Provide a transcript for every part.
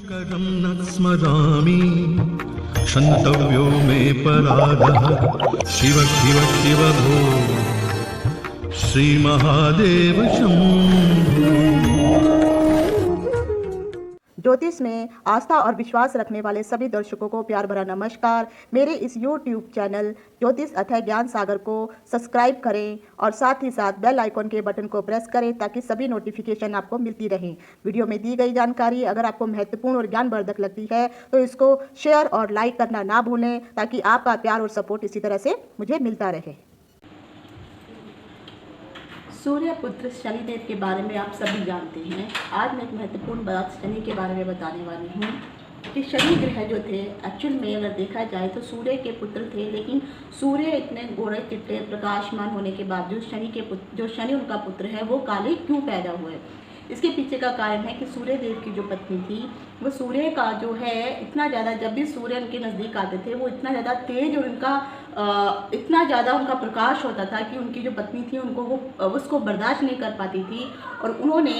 शङ्करं न स्मरामि क्षन्तव्यो मे पराधः शिव शिव शिव भो श्रीमहादेव शम्भो। ज्योतिष में आस्था और विश्वास रखने वाले सभी दर्शकों को प्यार भरा नमस्कार। मेरे इस YouTube चैनल ज्योतिष अथय ज्ञान सागर को सब्सक्राइब करें और साथ ही साथ बेल आइकॉन के बटन को प्रेस करें ताकि सभी नोटिफिकेशन आपको मिलती रहें। वीडियो में दी गई जानकारी अगर आपको महत्वपूर्ण और ज्ञानवर्धक लगती है तो इसको शेयर और लाइक करना ना भूलें ताकि आपका प्यार और सपोर्ट इसी तरह से मुझे मिलता रहे। सूर्य पुत्र शनिदेव के बारे में आप सभी जानते हैं। आज मैं एक महत्वपूर्ण बात शनि के बारे में बताने वाली हूँ कि शनि ग्रह जो थे एक्चुअल में अगर देखा जाए तो सूर्य के पुत्र थे, लेकिन सूर्य इतने गोरे चिट्टे प्रकाशमान होने के बावजूद जो शनि उनका पुत्र है वो काले क्यों पैदा हुए। इसके पीछे का कारण है कि सूर्य देव की जो पत्नी थी वो सूर्य का जो है इतना ज़्यादा, जब भी सूर्य उनके नज़दीक आते थे वो इतना ज़्यादा तेज और इतना ज़्यादा उनका प्रकाश होता था कि उनकी जो पत्नी थी उनको वो उसको बर्दाश्त नहीं कर पाती थी और उन्होंने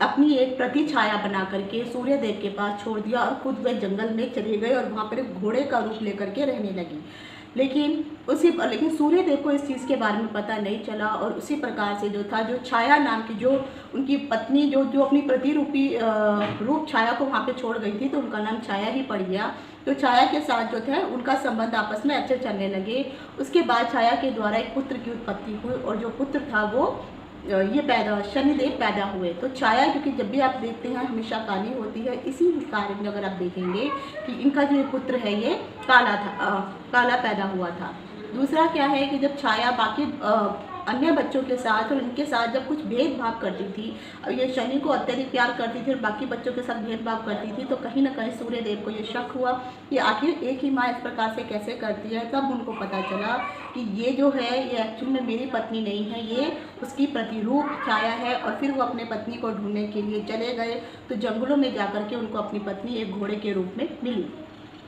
अपनी एक प्रति छाया बना करके सूर्य देव के पास छोड़ दिया और खुद वे जंगल में चले गए और वहाँ पर एक घोड़े का रूप लेकर के रहने लगी। लेकिन सूर्य देव को इस चीज़ के बारे में पता नहीं चला और उसी प्रकार से जो था, जो छाया नाम की जो उनकी पत्नी जो अपनी प्रतिरूपी रूप छाया को वहाँ पे छोड़ गई थी तो उनका नाम छाया ही पड़ गया। तो छाया के साथ जो था उनका संबंध आपस में अच्छे चलने लगे। उसके बाद छाया के द्वारा एक पुत्र की उत्पत्ति हुई और जो पुत्र था वो शनिदेव पैदा हुए। तो छाया क्योंकि जब भी आप देखते हैं हमेशा काली होती है, इसी कारण अगर आप देखेंगे कि इनका जो पुत्र है ये काला था, काला पैदा हुआ था। दूसरा क्या है कि जब छाया बाकी अन्य बच्चों के साथ और इनके साथ जब कुछ भेदभाव करती थी, ये शनि को अत्यधिक प्यार करती थी और बाकी बच्चों के साथ भेदभाव करती थी, तो कहीं ना कहीं सूर्य देव को ये शक हुआ कि आखिर एक ही माँ इस प्रकार से कैसे करती है। तब उनको पता चला कि ये जो है ये एक्चुअल में मेरी पत्नी नहीं है, ये उसकी प्रतिरूप छाया है। और फिर वो अपने पत्नी को ढूंढने के लिए चले गए तो जंगलों में जाकर के उनको अपनी पत्नी एक घोड़े के रूप में मिली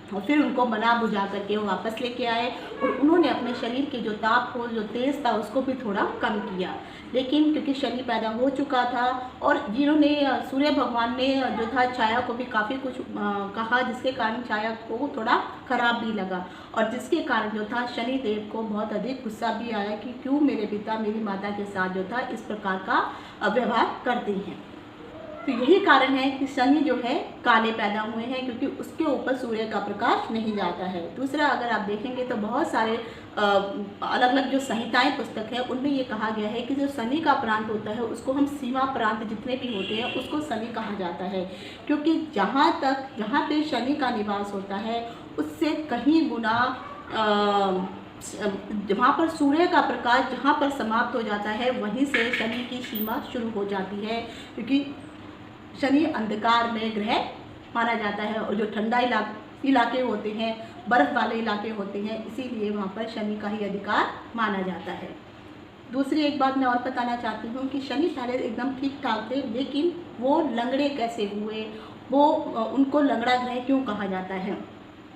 और फिर उनको मना बुझा करके वो वापस लेके आए और उन्होंने अपने शरीर के जो ताप को, जो तेज था, उसको भी थोड़ा कम किया। लेकिन क्योंकि शनि पैदा हो चुका था और जिन्होंने सूर्य भगवान ने जो था छाया को भी काफ़ी कुछ कहा, जिसके कारण छाया को थोड़ा खराब भी लगा और जिसके कारण जो था शनि देव को बहुत अधिक गुस्सा भी आया कि क्यों मेरे पिता मेरी माता के साथ जो था इस प्रकार का व्यवहार करते हैं। तो यही कारण है कि शनि जो है काले पैदा हुए हैं क्योंकि उसके ऊपर सूर्य का प्रकाश नहीं जाता है। दूसरा अगर आप देखेंगे तो बहुत सारे अलग अलग जो संहिताएं पुस्तक है उनमें ये कहा गया है कि जो शनि का प्रांत होता है उसको हम सीमा प्रांत जितने भी होते हैं उसको शनि कहा जाता है, क्योंकि जहाँ पे शनि का निवास होता है उससे कहीं गुना जहाँ पर सूर्य का प्रकाश जहाँ पर समाप्त हो जाता है वहीं से शनि की सीमा शुरू हो जाती है, क्योंकि शनि अंधकार में ग्रह माना जाता है और जो ठंडा इलाके होते हैं, बर्फ वाले इलाके होते हैं, इसीलिए वहाँ पर शनि का ही अधिकार माना जाता है। दूसरी एक बात मैं और बताना चाहती हूँ कि शनि पहले एकदम ठीक ठाक थे, लेकिन वो लंगड़े कैसे हुए, वो उनको लंगड़ा ग्रह क्यों कहा जाता है।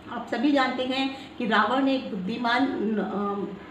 आप सभी जानते हैं कि रावण एक बुद्धिमान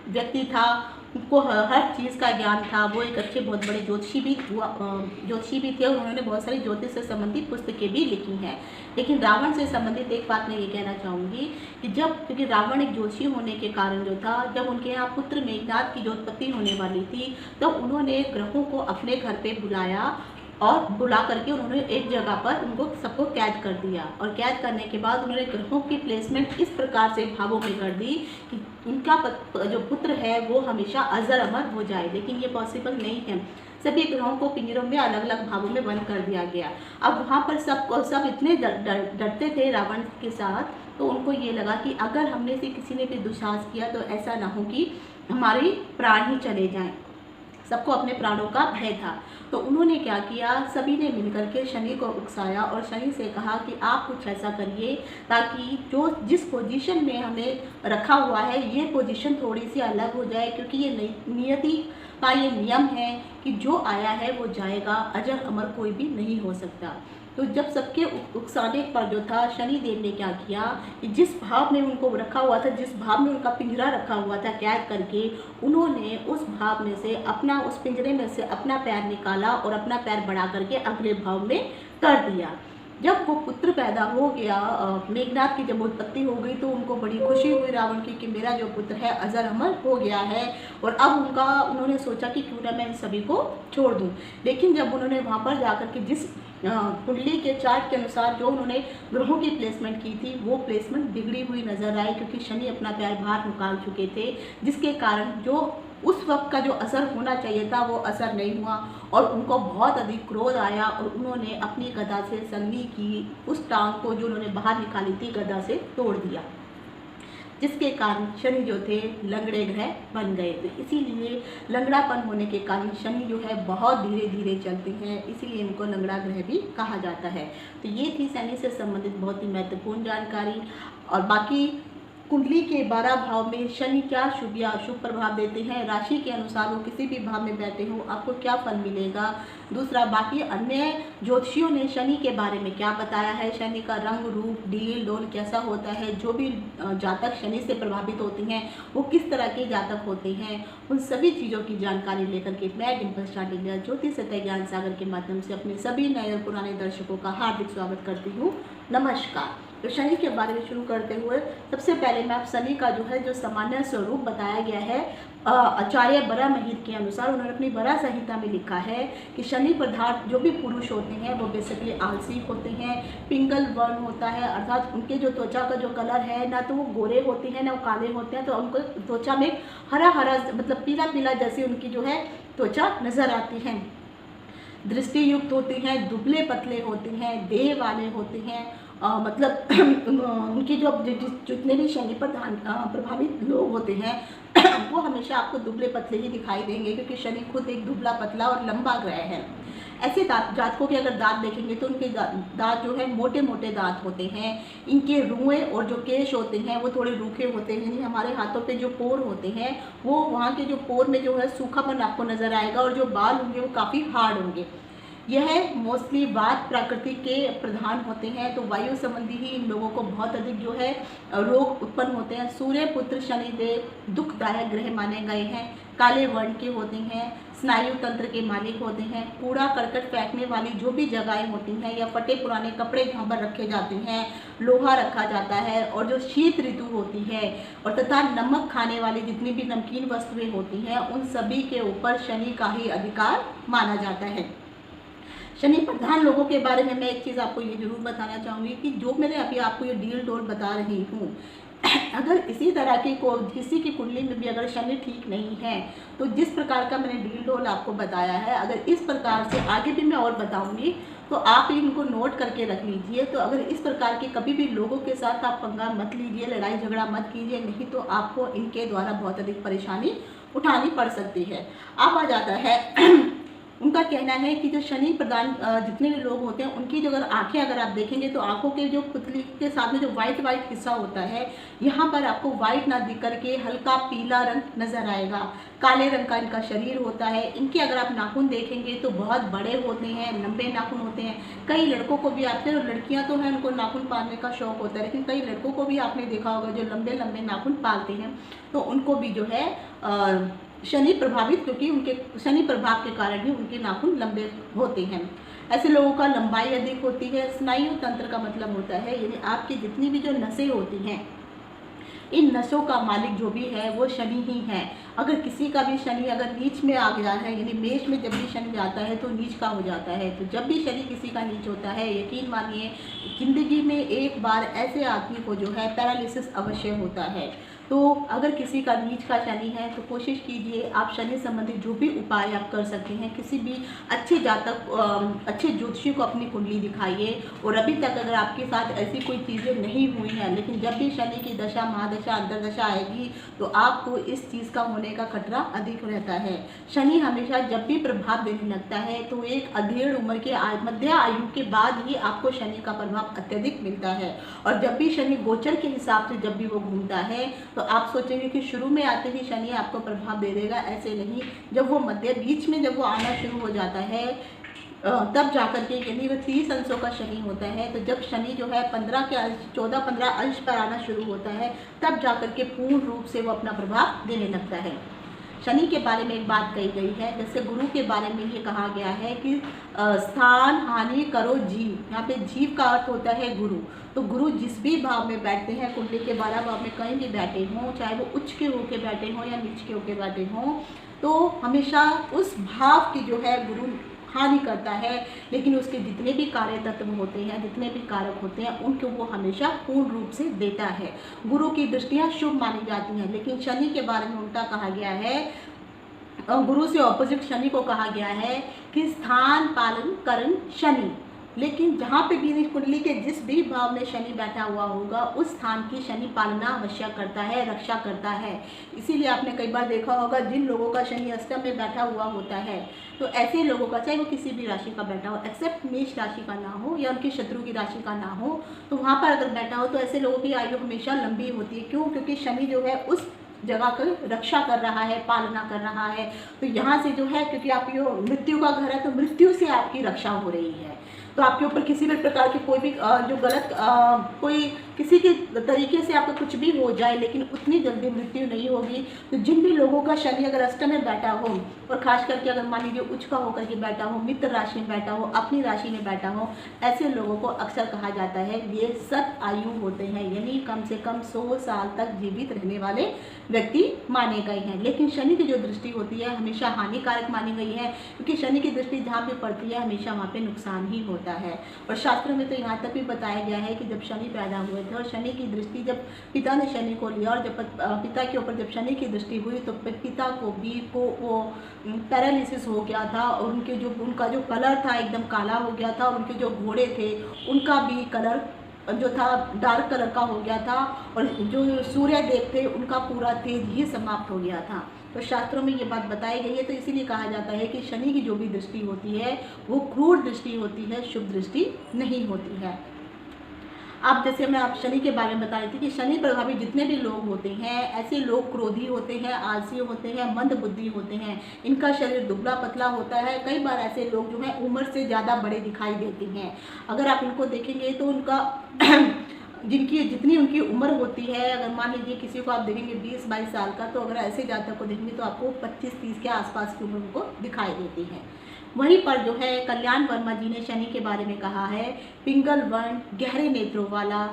व्यक्ति था, उनको हर चीज़ का ज्ञान था, वो एक अच्छे बहुत बड़े ज्योतिषी भी थे और उन्होंने बहुत सारी ज्योतिष से संबंधित पुस्तकें भी लिखी हैं। लेकिन रावण से संबंधित एक बात मैं ये कहना चाहूँगी कि क्योंकि रावण एक ज्योतिषी होने के कारण जो था, जब उनके यहाँ पुत्र मेघनाद की जो उत्पत्ति होने वाली थी तो उन्होंने ग्रहों को अपने घर पर बुलाया और बुला करके उन्होंने एक जगह पर उनको सबको कैद कर दिया और कैद करने के बाद उन्होंने ग्रहों की प्लेसमेंट इस प्रकार से भावों में कर दी कि उनका जो पुत्र है वो हमेशा अजर अमर हो जाए। लेकिन ये पॉसिबल नहीं है, सभी ग्रहों को पिंजरों में अलग अलग भावों में बंद कर दिया गया। अब वहाँ पर सब इतने डरते थे रावण के साथ, तो उनको ये लगा कि अगर हमने से किसी ने भी दुस्साहस किया तो ऐसा ना हो कि हमारे प्राण ही चले जाएं। सबको अपने प्राणों का भय था, तो उन्होंने क्या किया, सभी ने मिलकर के शनि को उकसाया और शनि से कहा कि आप कुछ ऐसा करिए ताकि जिस पोजीशन में हमें रखा हुआ है ये पोजीशन थोड़ी सी अलग हो जाए, क्योंकि ये नियति का ये नियम है कि जो आया है वो जाएगा, अजर अमर कोई भी नहीं हो सकता। तो जब सबके उकसाने पर जो था शनि देव ने क्या किया कि जिस भाव में उनको रखा हुआ था, जिस भाव में उनका पिंजरा रखा हुआ था कैद करके, उन्होंने उस भाव में से उस पिंजरे में से अपना पैर निकाला और अपना पैर बढ़ा करके अगले भाव में कर दिया। जब वो पुत्र पैदा हो गया, मेघनाथ की जब उत्पत्ति हो गई तो उनको बड़ी खुशी हुई रावण की कि मेरा जो पुत्र है अजर अमर हो गया है। और अब उन्होंने सोचा कि क्यों ना मैं इन सभी को छोड़ दूं। लेकिन जब उन्होंने वहाँ पर जाकर के जिस कुंडली के चार्ट के अनुसार जो उन्होंने ग्रहों की प्लेसमेंट की थी वो प्लेसमेंट बिगड़ी हुई नजर आई, क्योंकि शनि अपना पैर बाहर निकाल चुके थे, जिसके कारण जो उस वक्त का जो असर होना चाहिए था वो असर नहीं हुआ और उनको बहुत अधिक क्रोध आया और उन्होंने अपनी गदा से संगनी की उस टांग को जो उन्होंने बाहर निकाली थी गदा से तोड़ दिया, जिसके कारण शनि जो थे लंगड़े ग्रह बन गए थे। इसीलिए लंगड़ापन होने के कारण शनि जो है बहुत धीरे धीरे चलते हैं, इसीलिए इनको लंगड़ा ग्रह भी कहा जाता है। तो ये थी शनि से संबंधित बहुत ही महत्वपूर्ण जानकारी। और बाकी कुंडली के 12 भाव में शनि क्या शुभ या अशुभ प्रभाव देते हैं, राशि के अनुसार वो किसी भी भाव में बैठे हो आपको क्या फल मिलेगा। दूसरा, बाकी अन्य ज्योतिषियों ने शनि के बारे में क्या बताया है, शनि का रंग रूप डील डोल कैसा होता है, जो भी जातक शनि से प्रभावित होती हैं वो किस तरह के जातक होते हैं, उन सभी चीज़ों की जानकारी लेकर के मैं डिम्पल स्टार इंडिया ज्योतिष सत्य ज्ञान सागर के माध्यम से अपने सभी नए और पुराने दर्शकों का हार्दिक स्वागत करती हूँ। नमस्कार। तो शनि के बारे में शुरू करते हुए सबसे पहले मैं आप शनि का जो सामान्य स्वरूप बताया गया है आचार्य बरा महिर के अनुसार, उन्होंने अपनी बरा संहिता में लिखा है कि शनि पदार्थ जो भी पुरुष होते हैं वो बेसिकली आलसी होते हैं, पिंगल वर्ण होता है, अर्थात उनके जो त्वचा का जो कलर है ना तो वो गोरे होते हैं ना वो काले होते हैं, तो उनको त्वचा में हरा हरा मतलब पीला पीला जैसी उनकी जो है त्वचा नजर आती है, दृष्टि युक्त होते हैं, दुबले पतले होते हैं, देह वाले होते हैं। मतलब उनकी जो जितने भी शनि प्रधान प्रभावित लोग होते हैं वो हमेशा आपको दुबले पतले ही दिखाई देंगे, क्योंकि शनि खुद एक दुबला पतला और लंबा ग्रह है। ऐसे जातकों के अगर दांत देखेंगे तो उनके दांत जो है मोटे मोटे दांत होते हैं, इनके रुएं और जो केश होते हैं वो थोड़े रूखे होते हैं, यानी हमारे हाथों पे जो पोर होते हैं वो वहाँ के जो पोर में जो है सूखापन आपको नजर आएगा और जो बाल होंगे वो काफ़ी हार्ड होंगे। यह मोस्टली वात प्रकृति के प्रधान होते हैं, तो वायु संबंधी ही इन लोगों को बहुत अधिक जो है रोग उत्पन्न होते हैं। सूर्य पुत्र शनिदेव दुखदायक ग्रह माने गए हैं, काले वर्ण के होते हैं, स्नायु तंत्र के मालिक होते हैं, कूड़ा करकट फेंकने वाली जो भी जगहें होती हैं या फटे पुराने कपड़े जहाँ पर रखे जाते हैं, लोहा रखा जाता है, और जो शीत ऋतु होती है और तथा नमक खाने वाली जितनी भी नमकीन वस्तुएं होती हैं उन सभी के ऊपर शनि का ही अधिकार माना जाता है। शनि प्रधान लोगों के बारे में मैं एक चीज़ आपको ये जरूर बताना चाहूँगी कि जो मैंने अभी आपको ये डील डोल बता रही हूँ, अगर इसी तरह की किसी की कुंडली में भी अगर शनि ठीक नहीं है तो जिस प्रकार का मैंने डील डोल आपको बताया है, अगर इस प्रकार से आगे भी मैं और बताऊँगी तो आप इनको नोट करके रख लीजिए। तो अगर इस प्रकार के कभी भी लोगों के साथ आप पंगा मत लीजिए, लड़ाई झगड़ा मत कीजिए, नहीं तो आपको इनके द्वारा बहुत अधिक परेशानी उठानी पड़ सकती है। अब आ जाता है उनका कहना है कि जो शनि प्रधान जितने भी लोग होते हैं उनकी जो अगर आंखें अगर आप देखेंगे तो आंखों के जो पुतली के साथ में जो वाइट हिस्सा होता है यहाँ पर आपको वाइट ना दिख करके हल्का पीला रंग नजर आएगा, काले रंग का इनका शरीर होता है। इनके अगर आप नाखून देखेंगे तो बहुत बड़े होते हैं, लंबे नाखून होते हैं। कई लड़कों को भी आते हैं, और लड़कियाँ तो हैं उनको नाखून पालने का शौक होता है, लेकिन कई लड़कों को भी आपने देखा होगा जो लंबे लंबे नाखून पालते हैं, तो उनको भी जो है शनि प्रभावित, क्योंकि उनके शनि प्रभाव के कारण ही उनके नाखून लंबे होते हैं। ऐसे लोगों का लंबाई अधिक होती है। स्नायु तंत्र का मतलब होता है यानी आपकी जितनी भी जो नसें होती हैं, इन नसों का मालिक जो भी है वो शनि ही है। अगर किसी का भी शनि अगर नीच में आ गया है, यानी मेष में जब भी शनि जाता है तो नीच का हो जाता है, तो जब भी शनि किसी का नीच होता है यकीन मानिए जिंदगी में एक बार ऐसे आदमी को जो है पैरालिसिस अवश्य होता है। तो अगर किसी का नीच का शनि है तो कोशिश कीजिए आप शनि संबंधी जो भी उपाय आप कर सकते हैं, किसी भी अच्छे जातक अच्छे ज्योतिषी को अपनी कुंडली दिखाइए। और अभी तक अगर आपके साथ ऐसी कोई चीज़ें नहीं हुई हैं, लेकिन जब भी शनि की दशा महादशा अंतरदशा आएगी तो आपको इस चीज़ का होने का खतरा अधिक रहता है। शनि हमेशा जब भी प्रभाव देने लगता है तो एक अधेड़ उम्र के मध्य आयु के बाद ही आपको शनि का प्रभाव अत्यधिक मिलता है। और जब भी शनि गोचर के हिसाब से जब भी वो घूमता है तो आप सोचेंगे कि शुरू में आते ही शनि आपको प्रभाव दे देगा, ऐसे नहीं। जब वो मध्य बीच में जब वो आना शुरू हो जाता है तब जाकर के, यानी वह 30 अंशों का शनि होता है, तो जब शनि जो है 14-15 अंश पर आना शुरू होता है तब जाकर के पूर्ण रूप से वो अपना प्रभाव देने लगता है। शनि के बारे में एक बात कही गई है, जैसे गुरु के बारे में ये कहा गया है कि स्थान हानि करो जीव। यहाँ पे जीव का अर्थ होता है गुरु। तो गुरु जिस भी भाव में बैठते हैं, कुंडली के 12 भाव में कहीं भी बैठे हों, चाहे वो उच्च के होके बैठे हों या नीच के होके बैठे हों, तो हमेशा उस भाव की जो है गुरु हानि करता है, लेकिन उसके जितने भी कार्य तत्व होते हैं, जितने भी कारक होते हैं, उनको वो हमेशा पूर्ण रूप से देता है। गुरु की दृष्टियाँ शुभ मानी जाती हैं, लेकिन शनि के बारे में उल्टा कहा गया है, गुरु से ऑपोजिट शनि को कहा गया है कि स्थान पालन करण शनि। लेकिन जहाँ पे भी कुंडली के जिस भी भाव में शनि बैठा हुआ होगा, उस स्थान की शनि पालना अवश्य करता है, रक्षा करता है। इसीलिए आपने कई बार देखा होगा, जिन लोगों का शनि अष्टम में बैठा हुआ होता है, तो ऐसे लोगों का, चाहे वो किसी भी राशि का बैठा हो, एक्सेप्ट मेष राशि का ना हो या उनके शत्रु की राशि का ना हो, तो वहाँ पर अगर बैठा हो तो ऐसे लोगों की आयु हमेशा लंबी होती है। क्यों? क्योंकि शनि जो है उस जगह की रक्षा कर रहा है, पालना कर रहा है। तो यहाँ से जो है, क्योंकि आप ये मृत्यु का घर है, तो मृत्यु से आपकी रक्षा हो रही है। तो आपके ऊपर किसी भी प्रकार की कोई भी जो गलत कोई किसी के तरीके से आपका कुछ भी हो जाए, लेकिन उतनी जल्दी मृत्यु नहीं होगी। तो जिन भी लोगों का शनि अगर अष्टम में बैठा हो, और खास करके अगर मान लीजिए उच्च का होकर के बैठा हो, मित्र राशि में बैठा हो, अपनी राशि में बैठा हो, ऐसे लोगों को अक्सर कहा जाता है ये सत आयु होते हैं, यानी कम से कम 100 साल तक जीवित रहने वाले व्यक्ति माने गए हैं। लेकिन शनि की जो दृष्टि होती है हमेशा हानिकारक मानी गई है, क्योंकि शनि की दृष्टि जहाँ पे पड़ती है हमेशा वहाँ पे नुकसान ही होता है। और शास्त्रों में तो यहाँ तक भी बताया गया है कि जब शनि पैदा हुए थे और शनि की दृष्टि, जब पिता ने शनि को लिया और जब पिता के ऊपर जब शनि की दृष्टि हुई, तो पिता को भी वो पैरालिसिस हो गया था, और उनका जो कलर था एकदम काला हो गया था, और उनके जो घोड़े थे उनका भी कलर जो था डार्क कलर का हो गया था, और जो सूर्य देव थे उनका पूरा तेज ही समाप्त हो गया था। तो शास्त्रों में ये बात बताई गई है। तो इसीलिए कहा जाता है कि शनि की जो भी दृष्टि होती है वो क्रूर दृष्टि होती है, शुभ दृष्टि नहीं होती है। आप जैसे मैं आप शनि के बारे में बता रही थी कि शनि प्रभावी जितने भी लोग होते हैं, ऐसे लोग क्रोधी होते हैं, आलसी होते हैं, मंद बुद्धि होते हैं, इनका शरीर दुबला पतला होता है। कई बार ऐसे लोग जो हैं उम्र से ज़्यादा बड़े दिखाई देते हैं। अगर आप इनको देखेंगे तो उनका जिनकी जितनी उनकी उम्र होती है, अगर मान लीजिए किसी को आप देखेंगे 20-22 साल का, तो अगर ऐसे जातक को देखेंगे तो आपको 25-30 के आसपास की उम्र उनको दिखाई देती है। वहीं पर जो है कल्याण वर्मा जी ने शनि के बारे में कहा है, पिंगल वर्ण, गहरे नेत्रों वाला,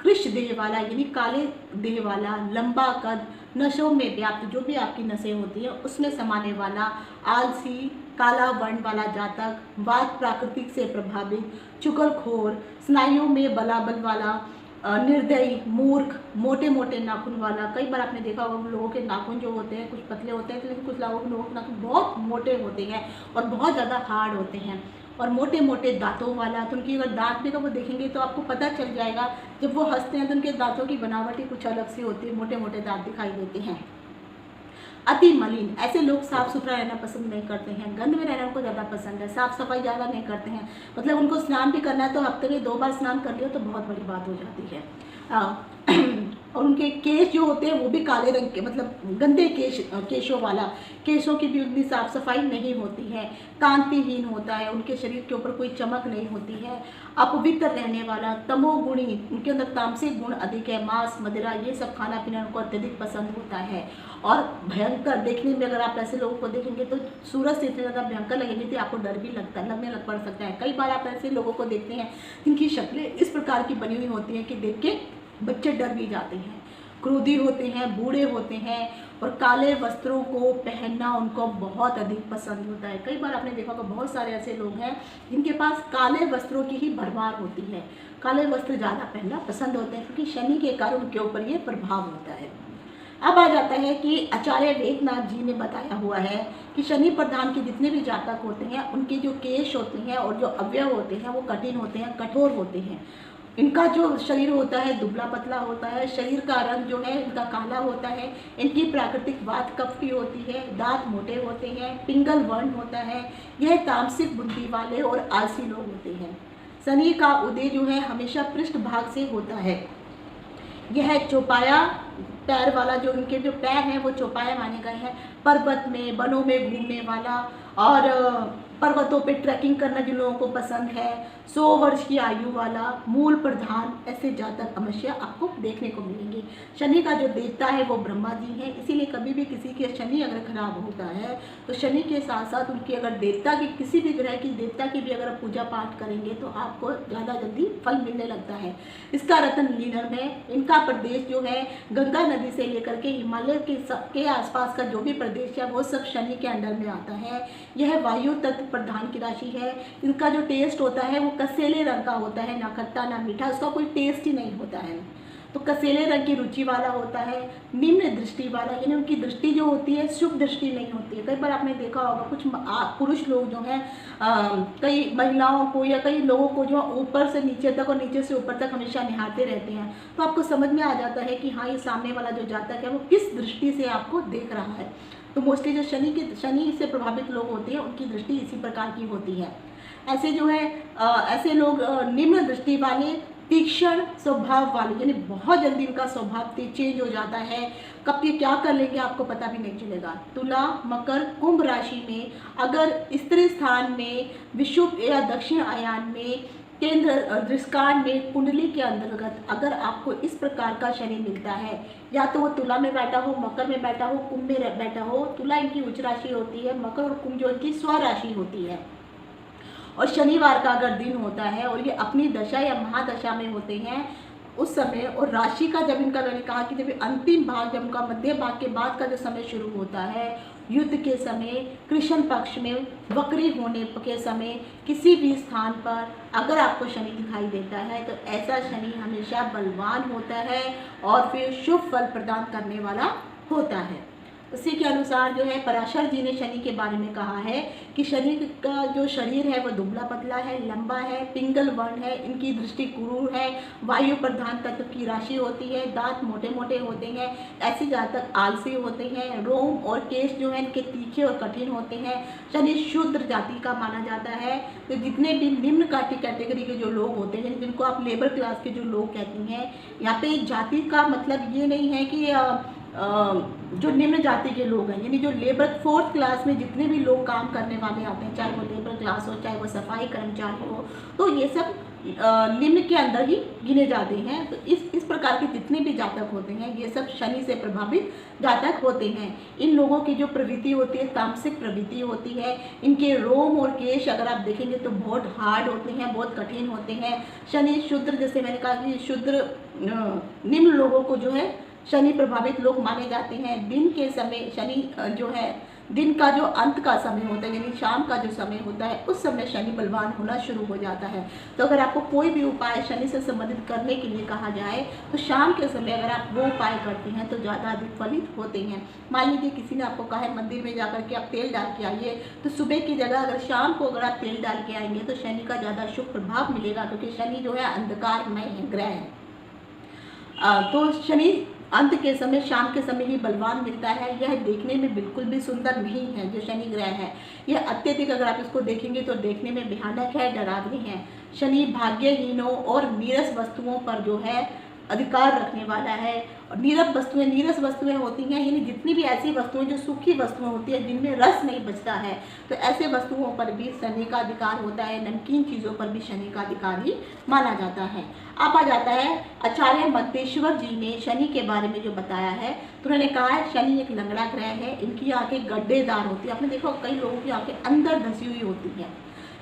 कृष्ण देह वाला यानी काले देह वाला, लंबा कद, नशों में व्याप्त, जो भी आपकी नसें होती हैं उसमें समाने वाला, आलसी, काला वर्ण वाला जातक, वात प्राकृतिक से प्रभावित, चुगलखोर, स्नायुओं में बलाबल वाला, निर्दयी, मूर्ख, मोटे मोटे नाखून वाला। कई बार आपने देखा होगा लोगों के नाखून जो होते हैं कुछ पतले होते हैं, लेकिन कुछ लोगों के नाखून बहुत मोटे होते हैं और बहुत ज़्यादा हार्ड होते हैं, और मोटे मोटे दांतों वाला। तो उनकी अगर दांत भी वो देखेंगे तो आपको पता चल जाएगा, जब वो हंसते हैं तो उनके दांतों की बनावट ही कुछ अलग सी होती है, मोटे मोटे दांत दिखाई देते हैं। अति मलिन, ऐसे लोग साफ सुथरा रहना पसंद नहीं करते हैं, गंद में रहना उनको ज़्यादा पसंद है, साफ सफाई ज़्यादा नहीं करते हैं। मतलब उनको स्नान भी करना है तो हफ्ते में 2 बार स्नान कर लियो तो बहुत बड़ी बात हो जाती है। और उनके केश जो होते हैं वो भी काले रंग के, मतलब गंदे केशों वाला, केशों की भी उतनी साफ सफाई नहीं होती है, कांतिहीन होता है, उनके शरीर के ऊपर कोई चमक नहीं होती है, अपवित्र रहने वाला, तमोगुणी, उनके अंदर तामसिक गुण अधिक है, मांस मदिरा ये सब खाना पीना उनको अत्यधिक पसंद होता है। और भयंकर, देखने में अगर आप ऐसे लोगों को देखेंगे तो सूरज से इतने ज़्यादा भयंकर लगेंगे कि आपको डर भी लगने लग पड़ सकता है। कई बार आप ऐसे लोगों को देखते हैं जिनकी शक्लें इस प्रकार की बनी हुई होती हैं कि देख के बच्चे डर भी जाते हैं। क्रोधी होते हैं, बूढ़े होते हैं, और काले वस्त्रों को पहनना उनको बहुत अधिक पसंद होता है। कई बार आपने देखा होगा बहुत सारे ऐसे लोग हैं जिनके पास काले वस्त्रों की ही भरमार होती है, काले वस्त्र ज़्यादा पहनना पसंद होते हैं, क्योंकि शनि के कारण उनके ऊपर ये प्रभाव होता है। अब आ जाता है कि आचार्य वेदनाथ जी ने बताया हुआ है कि शनि प्रधान के जितने भी जातक होते हैं उनके जो केश होते हैं और जो अवयव होते हैं वो कठिन होते हैं, कठोर होते हैं। इनका जो शरीर होता है दुबला पतला होता है, शरीर का रंग जो है इनका काला होता है, इनकी प्राकृतिक वात कफ की होती है, दांत मोटे होते हैं, पिंगल वर्ण होता है, यह तामसिक बुद्धि वाले और आलसी लोग होते हैं। शनि का उदय जो है हमेशा पृष्ठ भाग से होता है। यह चौपाया पैर वाला, जो इनके जो पैर हैं वो चौपाया माने गए हैं, पर्वत में वनों में घूमने वाला, और पर्वतों पे ट्रैकिंग करना जिन लोगों को पसंद है, 100 वर्ष की आयु वाला, मूल प्रधान, ऐसे जातक अवश्य आपको देखने को मिलेंगे। शनि का जो देवता है वो ब्रह्मा जी हैं, इसीलिए कभी भी किसी के शनि अगर खराब होता है तो शनि के साथ साथ उनकी अगर देवता की, किसी भी ग्रह की देवता की भी अगर आप पूजा पाठ करेंगे तो आपको ज़्यादा जल्दी फल मिलने लगता है। इसका रत्न लीनम है। इनका प्रदेश जो है गंगा नदी से लेकर के हिमालय के आसपास का जो भी प्रदेश है वो सब शनि के अंडर में आता है। यह वायु तत्व प्रधान की राशि है। इनका जो टेस्ट होता है वो कसेले रंग का होता है, ना खट्टा ना मीठा, उसका कोई टेस्ट ही नहीं होता है। तो कसेले रंग की रुचि वाला होता है, निम्न दृष्टि वाला, यानी उनकी दृष्टि जो होती है शुभ दृष्टि नहीं होती है। कई बार आपने देखा होगा कुछ पुरुष लोग जो हैं कई महिलाओं को या कई लोगों को जो ऊपर से नीचे तक और नीचे से ऊपर तक हमेशा निहारते रहते हैं, तो आपको समझ में आ जाता है कि हाँ ये सामने वाला जो जातक है वो किस दृष्टि से आपको देख रहा है। तो मोस्टली जो शनि से प्रभावित लोग होते हैं उनकी दृष्टि इसी प्रकार की होती है। ऐसे जो है ऐसे लोग निम्न दृष्टि वाले, तीक्ष्ण स्वभाव वाले, यानी बहुत जल्दी इनका स्वभाव चेंज हो जाता है। कब ये क्या कर लेंगे आपको पता भी नहीं चलेगा। तुला, मकर, कुंभ राशि में अगर स्त्री स्थान में, विषुव या दक्षिण आयान में, केंद्र दृष्कांड में, कुंडली के अंतर्गत अगर आपको इस प्रकार का शनि मिलता है, या तो वो तुला में बैठा हो, मकर में बैठा हो, कुंभ में बैठा हो। तुला इनकी उच्च राशि होती है, मकर और कुंभ जो इनकी स्वराशि होती है। और शनिवार का अगर दिन होता है और ये अपनी दशा या महादशा में होते हैं उस समय, और राशि का जब इनका, मैंने कहा कि जब अंतिम भाग, जब उनका मध्य भाग के बाद का जो समय शुरू होता है, युद्ध के समय, कृष्ण पक्ष में वक्री होने के समय, किसी भी स्थान पर अगर आपको शनि दिखाई देता है तो ऐसा शनि हमेशा बलवान होता है और फिर शुभ फल प्रदान करने वाला होता है। उसी के अनुसार जो है पराशर जी ने शनि के बारे में कहा है कि शनि का जो शरीर है वो दुबला पतला है, लंबा है, पिंगल वर्ण है, इनकी दृष्टि क्रूर है, वायु प्रधान तत्व की राशि होती है, दांत मोटे मोटे होते हैं, ऐसे जातक आलसी होते हैं, रोम और केश जो है इनके तीखे और कठिन होते हैं। शनि शूद्र जाति का माना जाता है। तो जितने भी निम्न कैटेगरी के जो लोग होते हैं, जिनको आप लेबर क्लास के जो लोग कहती हैं, यहाँ पे जाति का मतलब ये नहीं है कि जो निम्न जाति के लोग हैं, यानी जो लेबर 4th क्लास में जितने भी लोग काम करने वाले आते हैं, चाहे वो लेबर क्लास हो, चाहे वो सफाई कर्मचारी हो, तो ये सब निम्न के अंदर ही गिने जाते हैं। तो इस प्रकार के जितने भी जातक होते हैं ये सब शनि से प्रभावित जातक होते हैं। इन लोगों की जो प्रवृत्ति होती है तामसिक प्रवृत्ति होती है। इनके रोम और केश अगर आप देखेंगे तो बहुत हार्ड होते हैं, बहुत कठिन होते हैं। शनि शूद्र, जैसे मैंने कहा कि शूद्र निम्न लोगों को जो है शनि प्रभावित लोग माने जाते हैं। दिन के समय शनि जो है, दिन का जो अंत का समय होता है, यानी शाम का जो समय होता है, उस समय शनि बलवान होना शुरू हो जाता है। तो अगर आपको कोई भी उपाय शनि से संबंधित करने के लिए कहा जाए तो शाम के समय अगर आप वो उपाय करते हैं तो ज़्यादा अधिक फलित होते हैं। मान लीजिए किसी ने आपको कहा है मंदिर में जाकर के आप तेल डाल के आइए, तो सुबह की जगह अगर शाम को अगर आप तेल डाल के आएंगे तो शनि का ज़्यादा शुभ प्रभाव मिलेगा, क्योंकि शनि जो है अंधकारमय ग्रह है। तो शनि अंत के समय, शाम के समय ही बलवान मिलता है। यह देखने में बिल्कुल भी सुंदर नहीं है जो शनि ग्रह है। यह अत्यधिक, अगर आप इसको देखेंगे तो देखने में भयानक है, डरावनी है। शनि भाग्यहीनों और नीरस वस्तुओं पर जो है अधिकार रखने वाला है। और नीरस वस्तुएं होती हैं, यानी जितनी भी ऐसी वस्तुएं जो सूखी वस्तुएं होती हैं, जिनमें रस नहीं बचता है, तो ऐसे वस्तुओं पर भी शनि का अधिकार होता है। नमकीन चीज़ों पर भी शनि का अधिकार ही माना जाता है। अब आ जाता है आचार्य मंतेश्वर जी ने शनि के बारे में जो बताया है, तो उन्होंने कहा है शनि एक लंगड़ा ग्रह है। इनकी आंखें गड्ढेदार होती है। आपने देखा कई लोगों की आंखें अंदर धंसी हुई होती हैं।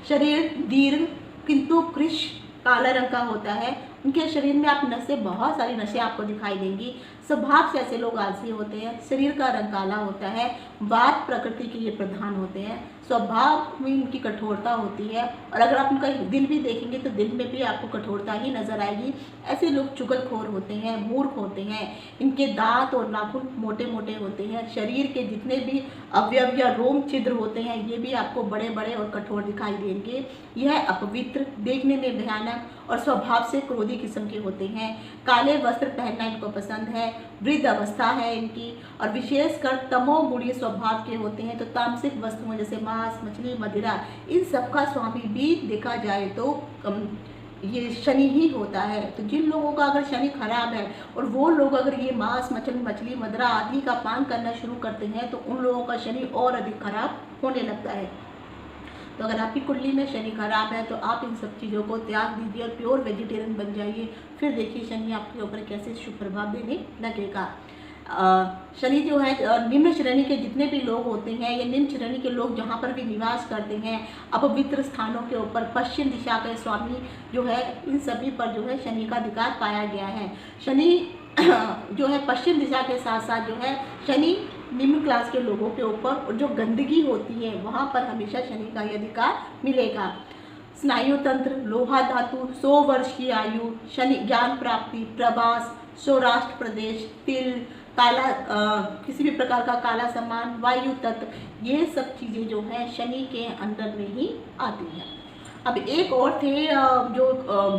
शरीर दीर्घ किंतु कृश काला रंग का होता है। उनके शरीर में आप नसें, बहुत सारी नसें आपको दिखाई देंगी। स्वभाव से ऐसे लोग आलसी होते हैं। शरीर का रंग काला होता है। वात प्रकृति के ये प्रधान होते हैं। स्वभाव में इनकी कठोरता होती है। और अगर आप उनका दिल भी देखेंगे तो दिल में भी आपको कठोरता ही नजर आएगी। ऐसे लोग चुगलखोर होते हैं, मूर्ख होते हैं। इनके दांत और नाखून मोटे मोटे होते हैं। शरीर के जितने भी अवयव या रोम छिद्र होते हैं ये भी आपको बड़े बड़े और कठोर दिखाई देंगे। यह अपवित्र, देखने में भयानक और स्वभाव से क्रोधी किस्म के होते हैं। काले वस्त्र पहनना इनको पसंद है। वृद्ध अवस्था है इनकी, और विशेषकर तमोगुणी स्वभाव के होते हैं। तो तामसिक वस्तुओं जैसे मांस, मछली, मदिरा, इन सब का स्वामी भी देखा जाए तो ये शनि ही होता है। तो जिन लोगों का अगर शनि खराब है और वो लोग अगर ये मांस, मछली, मदिरा आदि का पान करना शुरू करते हैं तो उन लोगों का शनि और अधिक खराब होने लगता है। तो अगर आपकी कुंडली में शनि खराब है तो आप इन सब चीज़ों को त्याग दीजिए और प्योर वेजिटेरियन बन जाइए। फिर देखिए शनि आपके ऊपर कैसे शुभ प्रभाव देने लगेगा। शनि जो है निम्न श्रेणी के जितने भी लोग होते हैं या निम्न श्रेणी के लोग जहाँ पर भी निवास करते हैं अपवित्र स्थानों के ऊपर पश्चिम दिशा के स्वामी जो है इन सभी पर जो है शनि का अधिकार पाया गया है। शनि जो है पश्चिम दिशा के साथ साथ जो है शनि निम्न क्लास के लोगों के ऊपर और जो गंदगी होती है वहाँ पर हमेशा शनि का ही अधिकार मिलेगा। स्नायु तंत्र, लोहा धातु, 100 वर्ष की आयु, शनि ज्ञान प्राप्ति, प्रवास, सौराष्ट्र प्रदेश, तिल, काला किसी भी प्रकार का काला सामान, वायु तत्व, ये सब चीज़ें जो हैं शनि के अंडर में ही आती हैं। अब एक और थे जो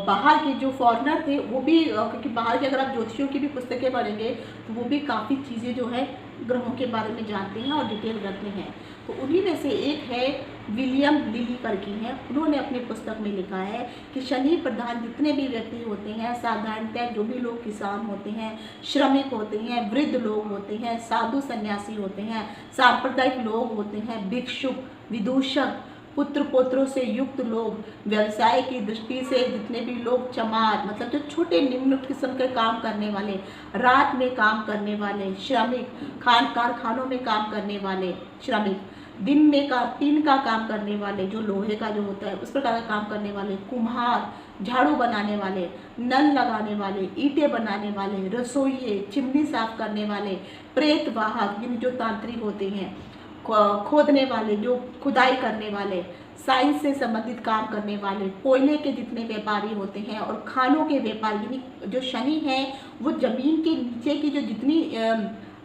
बाहर के जो फॉरेनर थे वो भी क्योंकि बाहर के अगर आप ज्योतिषियों की भी पुस्तकें पढ़ेंगे तो वो भी काफ़ी चीज़ें जो है ग्रहों के बारे में जानते हैं और डिटेल रखते हैं। तो उन्हीं में से एक है विलियम लिली करके हैं। उन्होंने अपनी पुस्तक में लिखा है कि शनि प्रधान जितने भी व्यक्ति होते हैं साधारणतः जो भी लोग किसान होते हैं, श्रमिक होते हैं, वृद्ध लोग होते हैं, साधु सन्यासी होते हैं, सांप्रदायिक लोग होते हैं, भिक्षुक, विदूषक, पुत्र पोत्रों से युक्त लोग, व्यवसाय की दृष्टि से जितने भी लोग चमार मतलब जो छोटे निम्न किस्म के काम करने वाले, रात में काम करने वाले श्रमिक, कारखानों में काम करने वाले श्रमिक, दिन में टीन का काम करने वाले जो लोहे का जो होता है उस प्रकार का काम करने वाले, कुम्हार, झाड़ू बनाने वाले, नल लगाने वाले, ईंटें बनाने वाले, रसोइये, चिमनी साफ करने वाले, प्रेत वाहक जिन जो तांत्रिक होते हैं, खोदने वाले जो खुदाई करने वाले, साइंस से संबंधित काम करने वाले, कोयले के जितने व्यापारी होते हैं और खानों के व्यापारी, यानी जो शनि है वो जमीन के नीचे की जो जितनी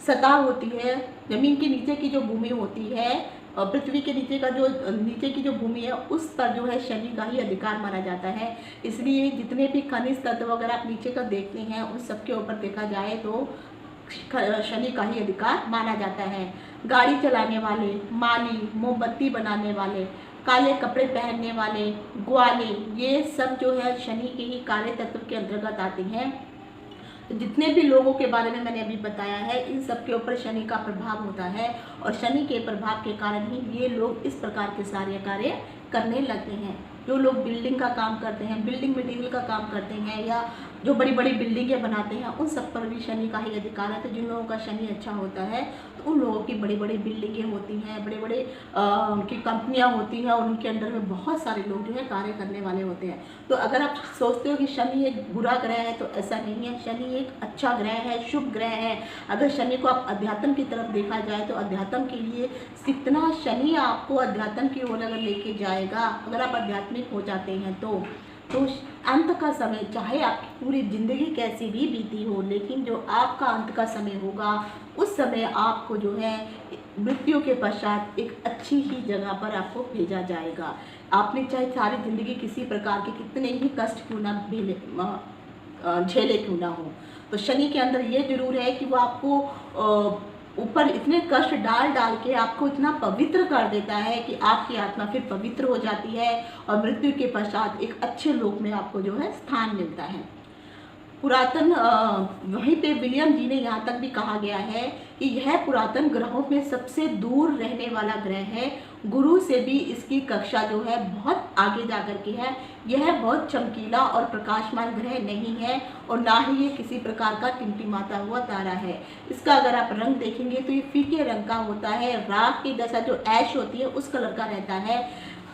सतह होती है, जमीन के नीचे की जो भूमि होती है, पृथ्वी के नीचे का जो नीचे की जो भूमि है उस पर जो है शनि का ही अधिकार माना जाता है। इसलिए जितने भी खनिज तत्व अगर आप नीचे का देखते हैं उन सब के ऊपर देखा जाए तो शनि का ही अधिकार माना जाता है। गाड़ी चलाने वाले, माली, मोमबत्ती बनाने वाले, काले कपड़े पहनने वाले, ग्वाले, ये सब जो है शनि के ही कार्य तत्व के अंतर्गत आते हैं। तो जितने भी लोगों के बारे में मैंने अभी बताया है इन सब के ऊपर शनि का प्रभाव होता है और शनि के प्रभाव के कारण ही ये लोग इस प्रकार के सारे कार्य करने लगते हैं। जो लोग बिल्डिंग का काम करते हैं, बिल्डिंग मटेरियल का काम करते हैं या जो बड़ी बड़ी बिल्डिंगें बनाते हैं उन सब पर भी शनि का ही अधिकार है। तो जिन लोगों का शनि अच्छा होता है तो उन लोगों की बड़ी बड़ी बिल्डिंगें होती हैं, बड़े बड़े उनकी कंपनियां होती हैं और उनके अंडर में बहुत सारे लोग जो है कार्य करने वाले होते हैं। तो अगर आप सोचते हो कि शनि एक बुरा ग्रह है तो ऐसा नहीं है। शनि एक अच्छा ग्रह है, शुभ ग्रह है। अगर शनि को आप अध्यात्म की तरफ देखा जाए तो अध्यात्म के लिए कितना शनि आपको अध्यात्म की ओर अगर लेके जाएगा, अगर आप आध्यात्मिक हो जाते हैं तो अंत का समय चाहे आपकी पूरी ज़िंदगी कैसी भी बीती हो, लेकिन जो आपका अंत का समय होगा उस समय आपको जो है मृत्यु के पश्चात एक अच्छी ही जगह पर आपको भेजा जाएगा। आपने चाहे सारी ज़िंदगी किसी प्रकार के कितने ही कष्ट क्यों ना झेले क्यों ना हो, तो शनि के अंदर ये जरूर है कि वो आपको ऊपर इतने कष्ट डाल डाल के आपको इतना पवित्र कर देता है कि आपकी आत्मा फिर पवित्र हो जाती है और मृत्यु के पश्चात एक अच्छे लोक में आपको जो है स्थान मिलता है। पुरातन वहीं पे विलियम जी ने यहाँ तक भी कहा गया है कि यह पुरातन ग्रहों में सबसे दूर रहने वाला ग्रह है। गुरु से भी इसकी कक्षा जो है बहुत आगे जाकर के है। यह बहुत चमकीला और प्रकाशमान ग्रह नहीं है और ना ही ये किसी प्रकार का टिमटिमाता हुआ तारा है। इसका अगर आप रंग देखेंगे तो ये फीके रंग का होता है, राख की जैसा जो ऐश होती है उस कलर का रहता है,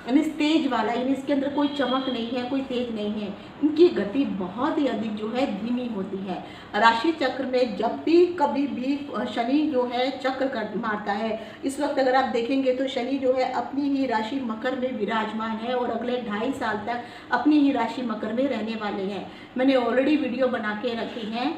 यानी तेज वाला, यानी इसके अंदर कोई चमक नहीं है, कोई तेज नहीं है। इनकी गति बहुत ही अधिक जो है धीमी होती है। राशि चक्र में जब भी कभी भी शनि जो है चक्र कर मारता है, इस वक्त अगर आप देखेंगे तो शनि जो है अपनी ही राशि मकर में विराजमान है और अगले 2.5 साल तक अपनी ही राशि मकर में रहने वाले हैं। मैंने ऑलरेडी वीडियो बना के रखी हैं